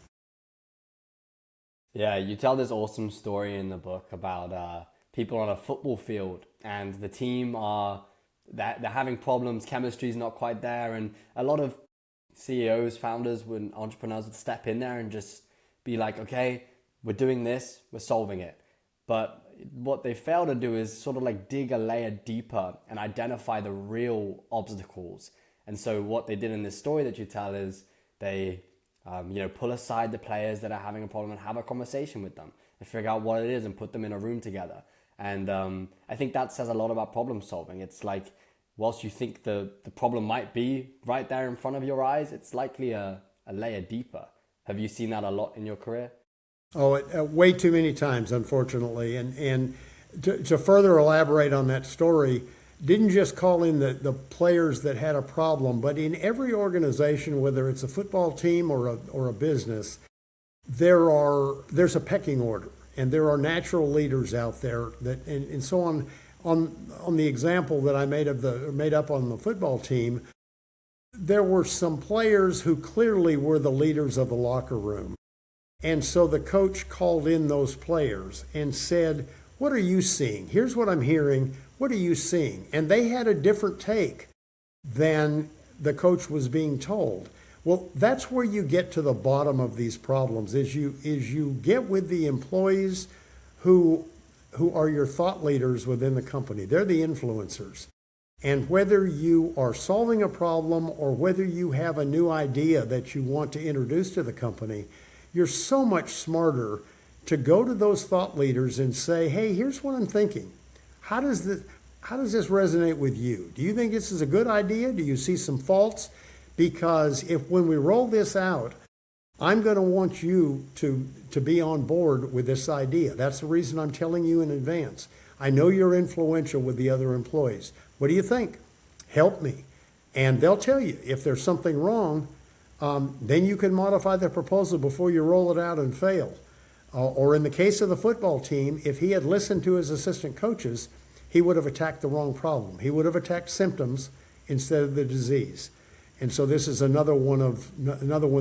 Yeah, you tell this awesome story in the book about people on a football field, and the team they're having problems, chemistry's not quite there, and a lot of CEOs, founders, when entrepreneurs would step in there and just be like, "Okay, we're doing this, we're solving it." But what they fail to do is sort of like dig a layer deeper and identify the real obstacles. And so what they did in this story that you tell is they pull aside the players that are having a problem and have a conversation with them and figure out what it is and put them in a room together. And I think that says a lot about problem solving. It's like, whilst you think the problem might be right there in front of your eyes, it's likely a layer deeper. Have you seen that a lot in your career? Oh, way too many times, unfortunately. And to further elaborate on that story, didn't just call in the players that had a problem, but in every organization, whether it's a football team or a business, there's a pecking order, and there are natural leaders out there that and so on the example that I made up on the football team, there were some players who clearly were the leaders of the locker room. And so the coach called in those players and said, "What are you seeing? Here's what I'm hearing. What are you seeing?" And they had a different take than the coach was being told. Well, that's where you get to the bottom of these problems, is you get with the employees who are your thought leaders within the company. They're the influencers. And whether you are solving a problem or whether you have a new idea that you want to introduce to the company, you're so much smarter to go to those thought leaders and say, "Hey, here's what I'm thinking. How does this resonate with you? Do you think this is a good idea? Do you see some faults? Because when we roll this out, I'm going to want you to be on board with this idea. That's the reason I'm telling you in advance. I know you're influential with the other employees. What do you think? Help me." And they'll tell you if there's something wrong. Then you can modify the proposal before you roll it out and fail. Or in the case of the football team, if he had listened to his assistant coaches, he would have attacked the wrong problem. He would have attacked symptoms instead of the disease. And so this is another one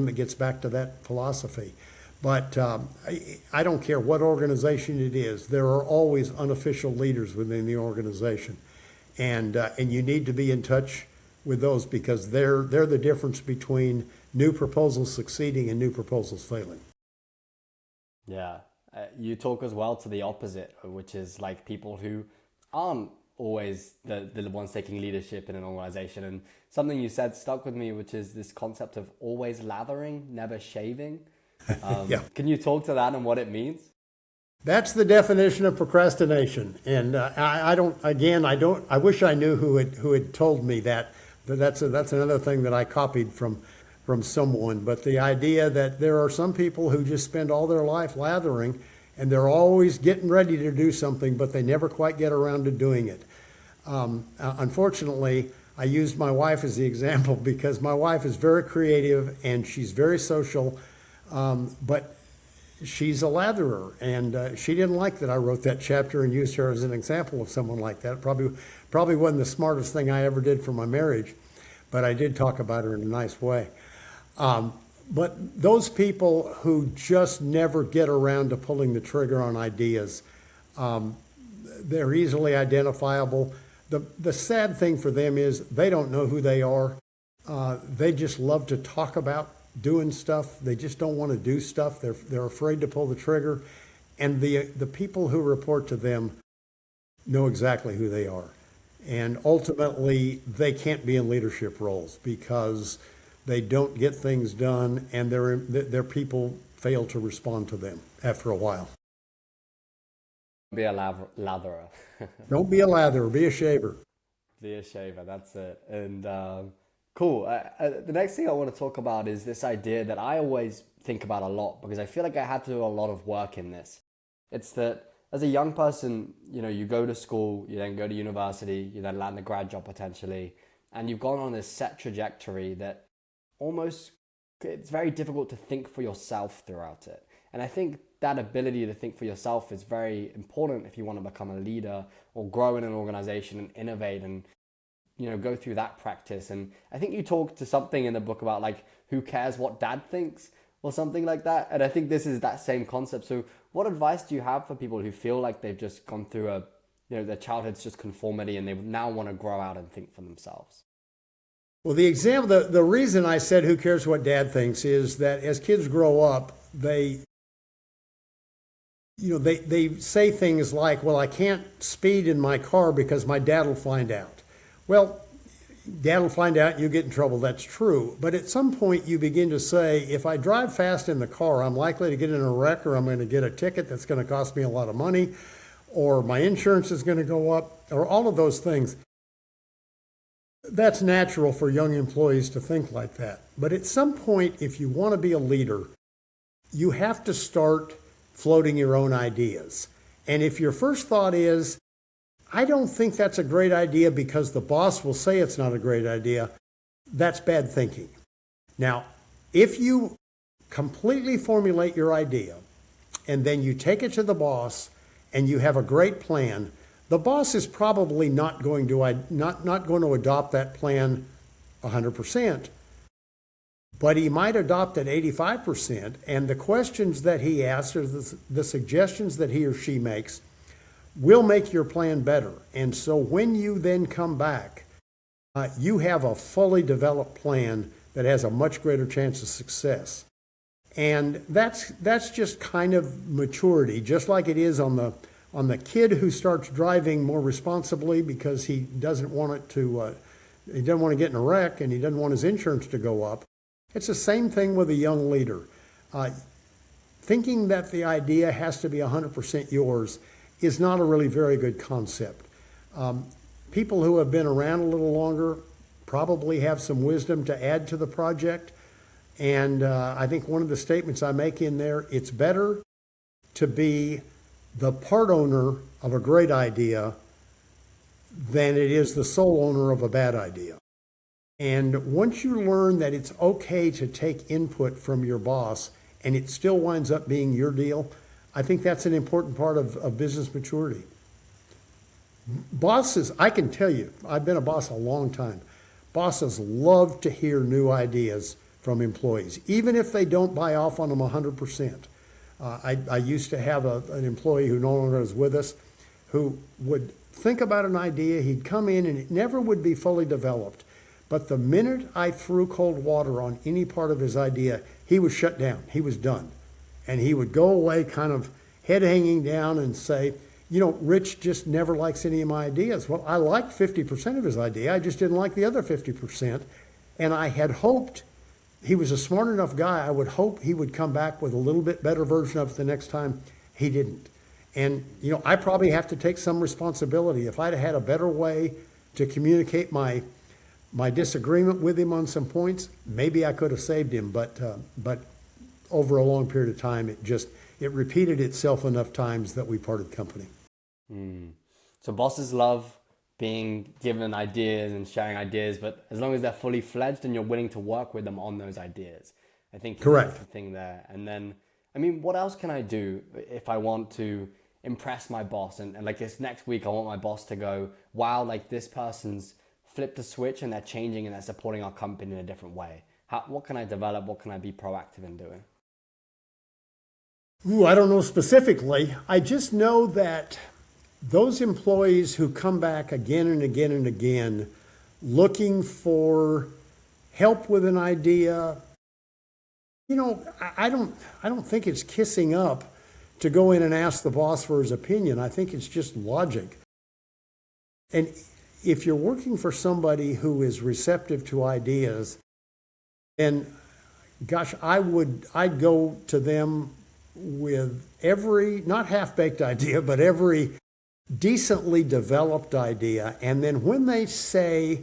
that gets back to that philosophy. But I don't care what organization it is, there are always unofficial leaders within the organization. And you need to be in touch with those because they're the difference between new proposals succeeding and new proposals failing. Yeah. You talk as well to the opposite, which is like people who aren't always the ones taking leadership in an organization. And something you said stuck with me, which is this concept of always lathering, never shaving. Yeah. Can you talk to that and what it means? That's the definition of procrastination. And I wish I knew who had told me that. But that's another thing that I copied from someone. But the idea that there are some people who just spend all their life lathering and they're always getting ready to do something, but they never quite get around to doing it. Unfortunately, I used my wife as the example because my wife is very creative and she's very social, but she's a latherer, and she didn't like that I wrote that chapter and used her as an example of someone like that. Probably wasn't the smartest thing I ever did for my marriage, but I did talk about her in a nice way. But those people who just never get around to pulling the trigger on ideas, they're easily identifiable. The sad thing for them is they don't know who they are. They just love to talk about doing stuff. They just don't want to do stuff. They're afraid to pull the trigger. And the people who report to them know exactly who they are. And ultimately, they can't be in leadership roles because they don't get things done and their people fail to respond to them after a while. Be a latherer. Don't be a latherer, be a shaver. Be a shaver, that's it. And cool. The next thing I want to talk about is this idea that I always think about a lot because I feel like I had to do a lot of work in this. It's that as a young person, you go to school, you then go to university, you then land a grad job potentially, and you've gone on this set trajectory that almost, it's very difficult to think for yourself throughout it. And I think that ability to think for yourself is very important if you want to become a leader or grow in an organization and innovate and go through that practice. And I think you talked to something in the book about like, who cares what dad thinks or something like that. And I think this is that same concept. So what advice do you have for people who feel like they've just gone through their childhood's just conformity and they now want to grow out and think for themselves? Well, the reason I said who cares what dad thinks is that as kids grow up, they say things like, well, I can't speed in my car because my dad will find out. Well, dad will find out and you get in trouble. That's true. But at some point you begin to say, if I drive fast in the car, I'm likely to get in a wreck or I'm going to get a ticket that's going to cost me a lot of money or my insurance is going to go up or all of those things. That's natural for young employees to think like that. But at some point, if you want to be a leader, you have to start floating your own ideas. And if your first thought is, I don't think that's a great idea because the boss will say it's not a great idea, that's bad thinking. Now, if you completely formulate your idea and then you take it to the boss and you have a great plan, the boss is probably not going to adopt that plan 100%, but he might adopt it 85%. And the questions that he asks or the suggestions that he or she makes will make your plan better. And so when you then come back, you have a fully developed plan that has a much greater chance of success. And that's just kind of maturity, just like it is on the kid who starts driving more responsibly because he doesn't want to get in a wreck and he doesn't want his insurance to go up. It's the same thing with a young leader. Thinking that the idea has to be 100% yours is not a really very good concept. People who have been around a little longer probably have some wisdom to add to the project. And I think one of the statements I make in there, it's better to be the part owner of a great idea than it is the sole owner of a bad idea. And once you learn that it's okay to take input from your boss and it still winds up being your deal, I think that's an important part of business maturity. Bosses, I can tell you, I've been a boss a long time. Bosses love to hear new ideas from employees, even if they don't buy off on them 100%. I used to have an employee who no longer is with us who would think about an idea, he'd come in and it never would be fully developed. But the minute I threw cold water on any part of his idea, he was shut down. He was done. And he would go away kind of head hanging down and say, Rich just never likes any of my ideas. Well, I liked 50% of his idea. I just didn't like the other 50%. And I had hoped he was a smart enough guy. I would hope he would come back with a little bit better version of it the next time. He didn't. And, I probably have to take some responsibility. If I'd had a better way to communicate my disagreement with him on some points, maybe I could have saved him. But over a long period of time, it repeated itself enough times that we parted company. So bosses love being given ideas and sharing ideas, but as long as they're fully fledged and you're willing to work with them on those ideas, I think correct. That's the thing there. And then, what else can I do if I want to impress my boss? And like this next week, I want my boss to go, wow, like this person's flipped a switch and they're changing and they're supporting our company in a different way. What can I develop? What can I be proactive in doing? I don't know specifically. I just know that those employees who come back again and again and again looking for help with an idea, I don't think it's kissing up to go in and ask the boss for his opinion. I think it's just logic. And if you're working for somebody who is receptive to ideas, then gosh, I'd go to them with every, not half-baked idea, but every decently developed idea. And then when they say,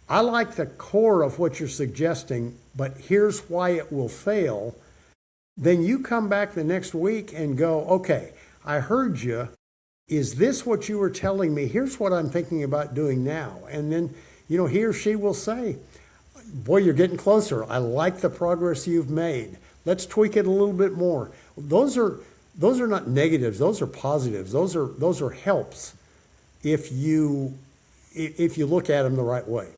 I like the core of what you're suggesting, but here's why it will fail, then you come back the next week and go, okay, I heard you. Is this what you were telling me? Here's what I'm thinking about doing now. And then, he or she will say, boy, you're getting closer. I like the progress you've made. Let's tweak it a little bit more. Those are not negatives. Those are positives. Those are helps if you look at them the right way.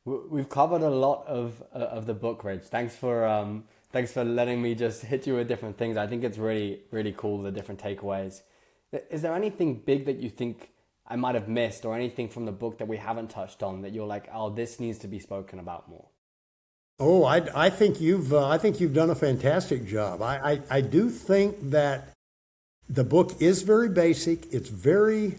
We've covered a lot of the book, Rich. Thanks for letting me just hit you with different things. I think it's really, really cool, the different takeaways. Is there anything big that you think I might have missed, or anything from the book that we haven't touched on that you're like, oh, this needs to be spoken about more? Oh, I think you've done a fantastic job. I do think that the book is very basic. It's very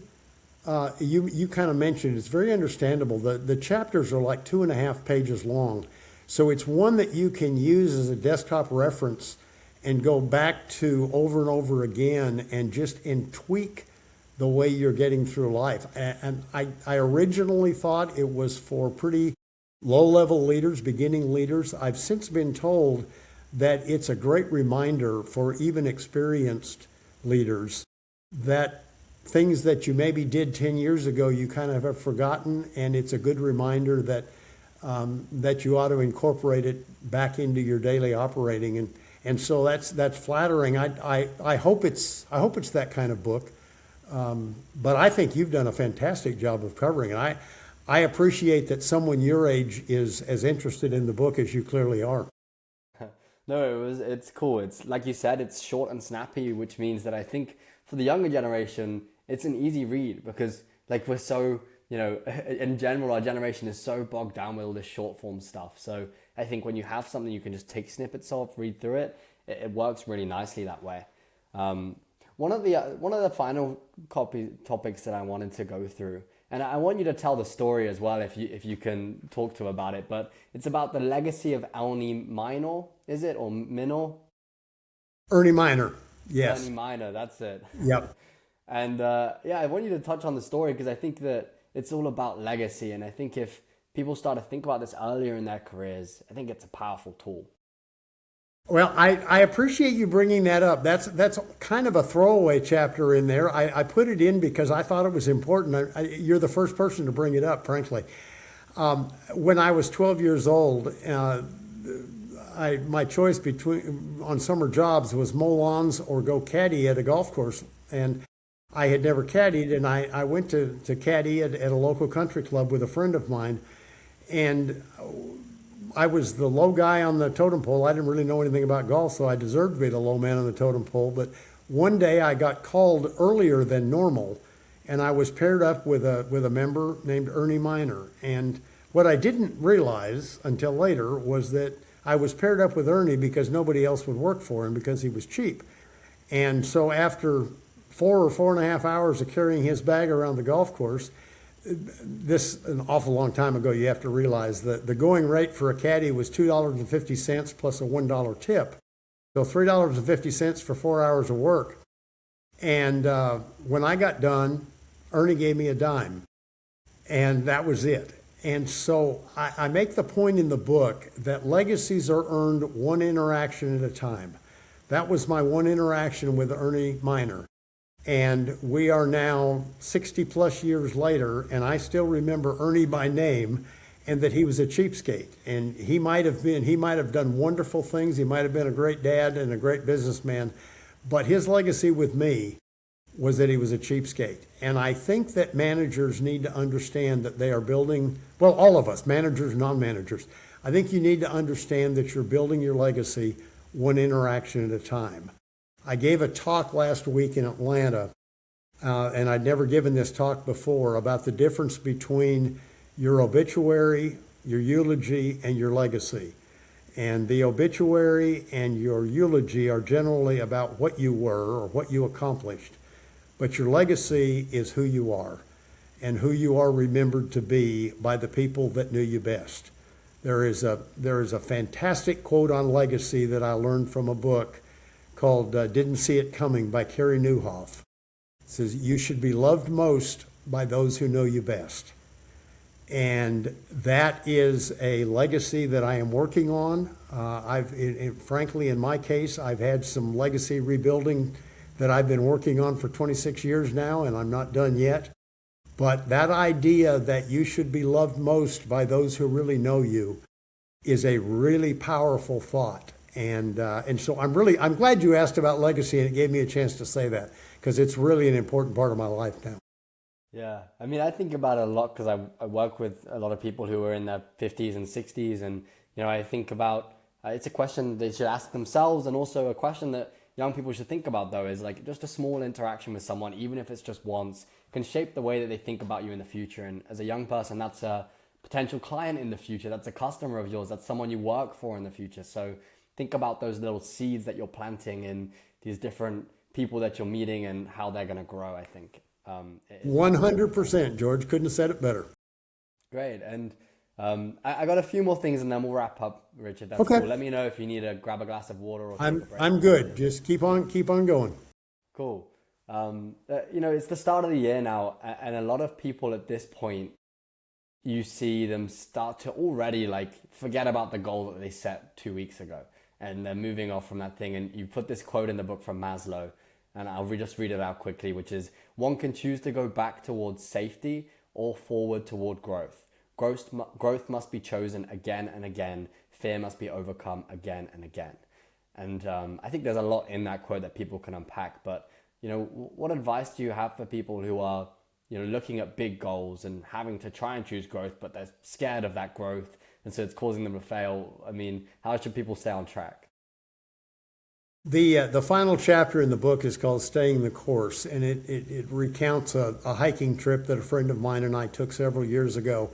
you kind of mentioned it's very understandable. The chapters are like 2.5 pages long, so it's one that you can use as a desktop reference and go back to over and over again and tweak the way you're getting through life. And I originally thought it was for pretty low-level leaders, beginning leaders. I've since been told that it's a great reminder for even experienced leaders that things that you maybe did 10 years ago you kind of have forgotten, and it's a good reminder that that you ought to incorporate it back into your daily operating. And so that's flattering. I hope it's that kind of book. But I think you've done a fantastic job of covering it. I appreciate that someone your age is as interested in the book as you clearly are. No, it's cool. It's like you said, it's short and snappy, which means that I think for the younger generation, it's an easy read because like we're so, in general, our generation is so bogged down with all this short form stuff. So I think when you have something you can just take snippets of, read through it, it works really nicely that way. One of the final topics that I wanted to go through, and I want you to tell the story as well if you can talk to about it, but it's about the legacy of Ernie Minor, is it, or Minor? Ernie Minor, yes. Ernie Minor, that's it. Yep. And I want you to touch on the story because I think that it's all about legacy, and I think if people start to think about this earlier in their careers, I think it's a powerful tool. Well, I appreciate you bringing that up. That's kind of a throwaway chapter in there. I put it in because I thought it was important. You're the first person to bring it up, frankly. When I was 12 years old, my choice on summer jobs was mow lawns or go caddy at a golf course. And I had never caddied, and I went to caddy at a local country club with a friend of mine. And I was the low guy on the totem pole. I didn't really know anything about golf, so I deserved to be the low man on the totem pole. But one day I got called earlier than normal, and I was paired up with a member named Ernie Miner. And what I didn't realize until later was that I was paired up with Ernie because nobody else would work for him because he was cheap. And so after 4.5 hours of carrying his bag around the golf course, this an awful long time ago, you have to realize that the going rate for a caddy was $2.50 plus a $1 tip. So $3.50 for 4 hours of work. And when I got done, Ernie gave me a dime. And that was it. And so I make the point in the book that legacies are earned one interaction at a time. That was my one interaction with Ernie Miner. And we are now 60 plus years later, and I still remember Ernie by name, and that he was a cheapskate. And he might have done wonderful things. He might have been a great dad and a great businessman, but his legacy with me was that he was a cheapskate. And I think that managers need to understand that they are building, well, all of us, managers, non-managers, I think you need to understand that you're building your legacy one interaction at a time. I gave a talk last week in Atlanta, and I'd never given this talk before, about the difference between your obituary, your eulogy, and your legacy. And the obituary and your eulogy are generally about what you were or what you accomplished. But your legacy is who you are and who you are remembered to be by the people that knew you best. There is a fantastic quote on legacy that I learned from a book called Didn't See It Coming by Carey Nieuwhof. It says, you should be loved most by those who know you best. And that is a legacy that I am working on. Frankly, in my case, I've had some legacy rebuilding that I've been working on for 26 years now, and I'm not done yet. But that idea that you should be loved most by those who really know you is a really powerful thought. And so I'm glad you asked about legacy, and it gave me a chance to say that, because it's really an important part of my life now. Yeah, I mean, I think about it a lot because I work with a lot of people who are in their 50s and 60s, and I think about it's a question they should ask themselves, and also a question that young people should think about, though, is like just a small interaction with someone, even if it's just once, can shape the way that they think about you in the future. And as a young person, that's a potential client in the future, that's a customer of yours, that's someone you work for in the future. So think about those little seeds that you're planting in these different people that you're meeting and how they're going to grow, I think. 100%, George. Couldn't have said it better. Great. And I got a few more things and then we'll wrap up, Richard. That's okay. Cool. Let me know if you need to grab a glass of water or take a break. I'm good. Just keep on going. Cool. It's the start of the year now, and a lot of people at this point, you see them start to already forget about the goal that they set 2 weeks ago. And they're moving off from that thing. And you put this quote in the book from Maslow, and I'll just read it out quickly, which is, one can choose to go back towards safety or forward toward growth. Growth must be chosen again and again. Fear must be overcome again and again. And I think there's a lot in that quote that people can unpack. But, what advice do you have for people who are, looking at big goals and having to try and choose growth, but they're scared of that growth, and so it's causing them to fail? I mean, how should people stay on track? The final chapter in the book is called Staying the Course, and it recounts a hiking trip that a friend of mine and I took several years ago.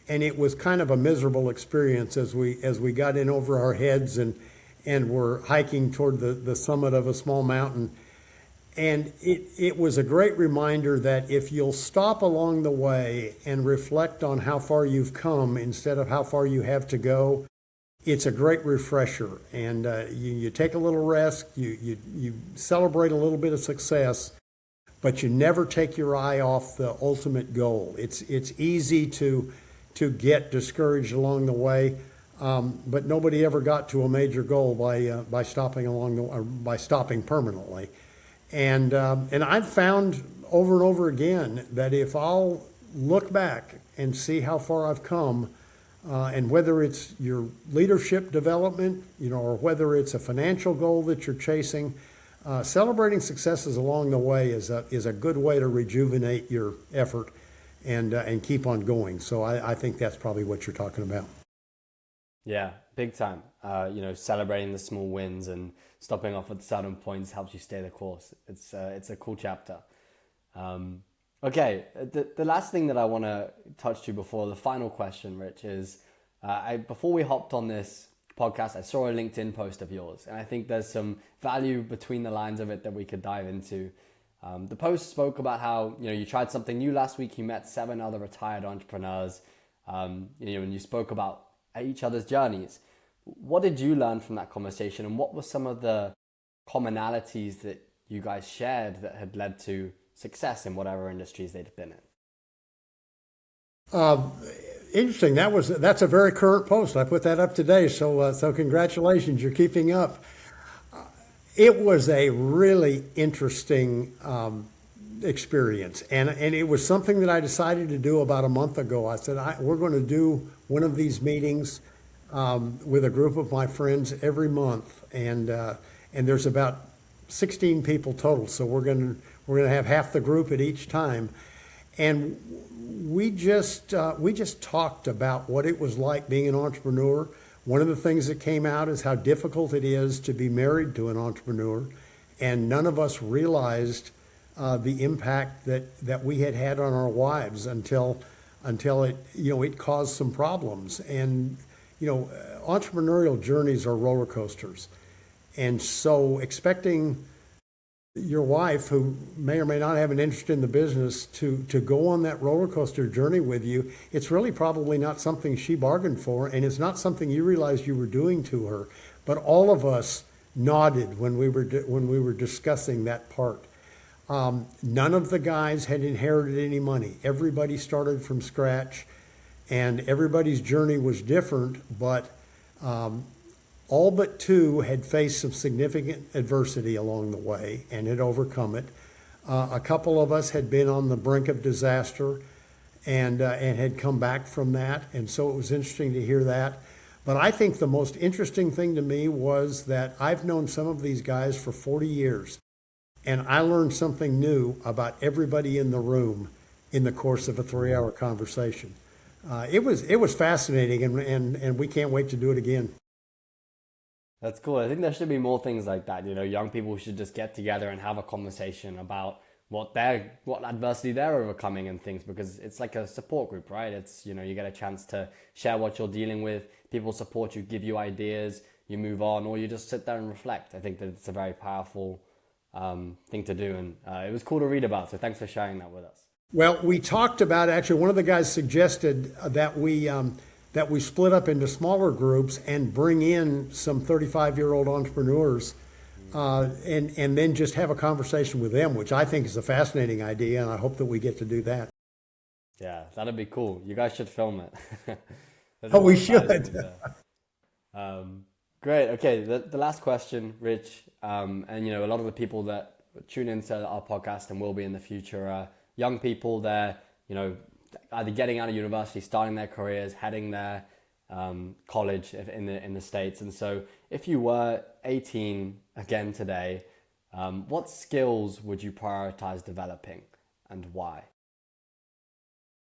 And it was kind of a miserable experience as we got in over our heads and were hiking toward the summit of a small mountain. And it was a great reminder that if you'll stop along the way and reflect on how far you've come instead of how far you have to go, it's a great refresher. And you take a little rest, you celebrate a little bit of success, but you never take your eye off the ultimate goal. It's easy to get discouraged along the way, but nobody ever got to a major goal by stopping permanently. And I've found over and over again that if I'll look back and see how far I've come, and whether it's your leadership development, or whether it's a financial goal that you're chasing, celebrating successes along the way is a good way to rejuvenate your effort and keep on going. So I think that's probably what you're talking about. Yeah, big time. Celebrating the small wins and stopping off at certain points helps you stay the course. It's a cool chapter. Okay, the last thing that I want to touch to before the final question, Rich, is before we hopped on this podcast, I saw a LinkedIn post of yours, and I think there's some value between the lines of it that we could dive into. The post spoke about how you tried something new last week. You met 7 other retired entrepreneurs, and you spoke about each other's journeys. What did you learn from that conversation, and what were some of the commonalities that you guys shared that had led to success in whatever industries they'd been in? Interesting. That's a very current post. I put that up today. So congratulations. You're keeping up. It was a really interesting experience, and it was something that I decided to do about a month ago. I said we're going to do one of these meetings with a group of my friends every month, and there's about 16 people total. So we're going to have half the group at each time, and we just talked about what it was like being an entrepreneur. One of the things that came out is how difficult it is to be married to an entrepreneur, and none of us realized the impact that we had on our wives until it caused some problems. And entrepreneurial journeys are roller coasters, and so expecting your wife, who may or may not have an interest in the business, to go on that roller coaster journey with you, it's really probably not something she bargained for, and it's not something you realized you were doing to her. But all of us nodded when we were discussing that part. None of the guys had inherited any money. Everybody started from scratch, and everybody's journey was different, but all but 2 had faced some significant adversity along the way and had overcome it. A couple of us had been on the brink of disaster and had come back from that, and so it was interesting to hear that. But I think the most interesting thing to me was that I've known some of these guys for 40 years, and I learned something new about everybody in the room in the course of a 3-hour conversation. It was fascinating, and we can't wait to do it again. That's cool. I think there should be more things like that. Young people should just get together and have a conversation about what adversity they're overcoming and things, because it's like a support group, right? It's, you get a chance to share what you're dealing with. People support you, give you ideas, you move on, or you just sit there and reflect. I think that it's a very powerful thing to do, and it was cool to read about. So thanks for sharing that with us. Well, we talked about, actually, one of the guys suggested that we split up into smaller groups and bring in some 35-year-old entrepreneurs and then just have a conversation with them, which I think is a fascinating idea, and I hope that we get to do that. Yeah, that'd be cool. You guys should film it. Oh, we should. Great. Okay, the last question, Rich, and a lot of the people that tune into our podcast and will be in the future are young people. They're either getting out of university, starting their careers, heading their college in the States. And so if you were 18 again today, what skills would you prioritize developing and why?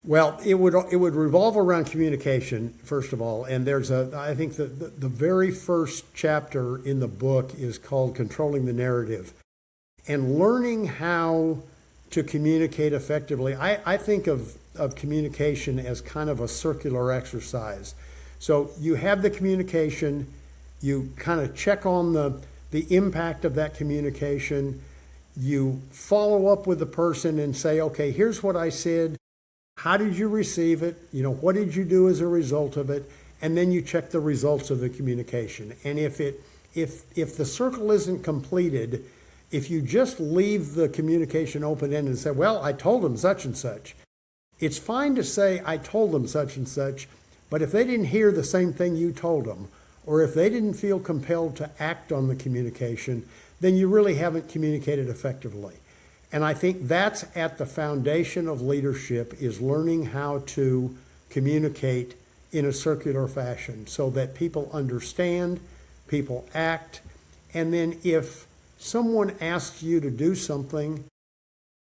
Well, it would revolve around communication, first of all. And I think the very first chapter in the book is called Controlling the Narrative. And learning how to communicate effectively. I think of communication as kind of a circular exercise. So you have the communication, you kind of check on the impact of that communication, you follow up with the person and say, okay, here's what I said, how did you receive it, what did you do as a result of it, and then you check the results of the communication. And if the circle isn't completed, if you just leave the communication open-ended and say, well, I told them such and such, it's fine to say, I told them such and such, but if they didn't hear the same thing you told them, or if they didn't feel compelled to act on the communication, then you really haven't communicated effectively. And I think that's at the foundation of leadership, is learning how to communicate in a circular fashion so that people understand, people act, and then if someone asks you to do something,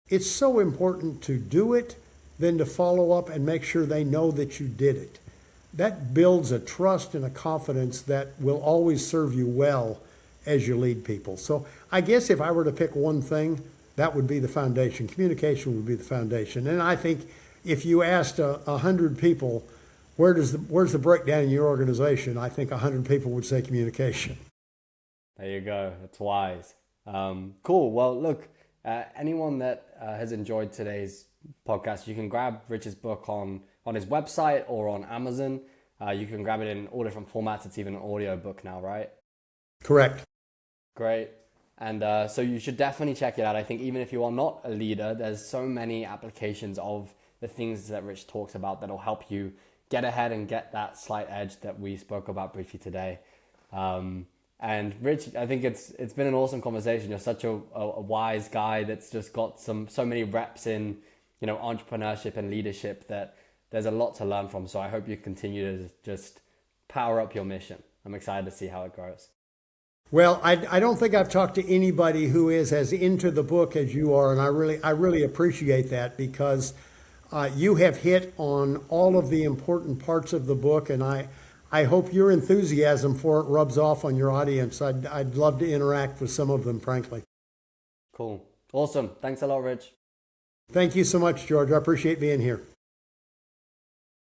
it's so important to do it than to follow up and make sure they know that you did it. That builds a trust and a confidence that will always serve you well as you lead people. So I guess if I were to pick one thing, That would be the foundation. Communication would be the foundation. And I think if you asked 100 people, where's the breakdown in your organization? I think 100 people would say communication. There you go. That's wise. Cool. Well, look, anyone that has enjoyed today's podcast, you can grab Rich's book on his website or on Amazon. You can grab it in all different formats. It's even an audio book now, right? Correct. Great. And so you should definitely check it out. I think even if you are not a leader, there's so many applications of the things that Rich talks about that'll help you get ahead and get that slight edge that we spoke about briefly today. And Rich, I think it's been an awesome conversation. You're such a wise guy that's just got so many reps in, entrepreneurship and leadership that there's a lot to learn from. So I hope you continue to just power up your mission. I'm excited to see how it grows. Well, I don't think I've talked to anybody who is as into the book as you are, and I really appreciate that, because you have hit on all of the important parts of the book, and I hope your enthusiasm for it rubs off on your audience. I'd love to interact with some of them, frankly. Cool. Awesome. Thanks a lot, Rich. Thank you so much, George. I appreciate being here.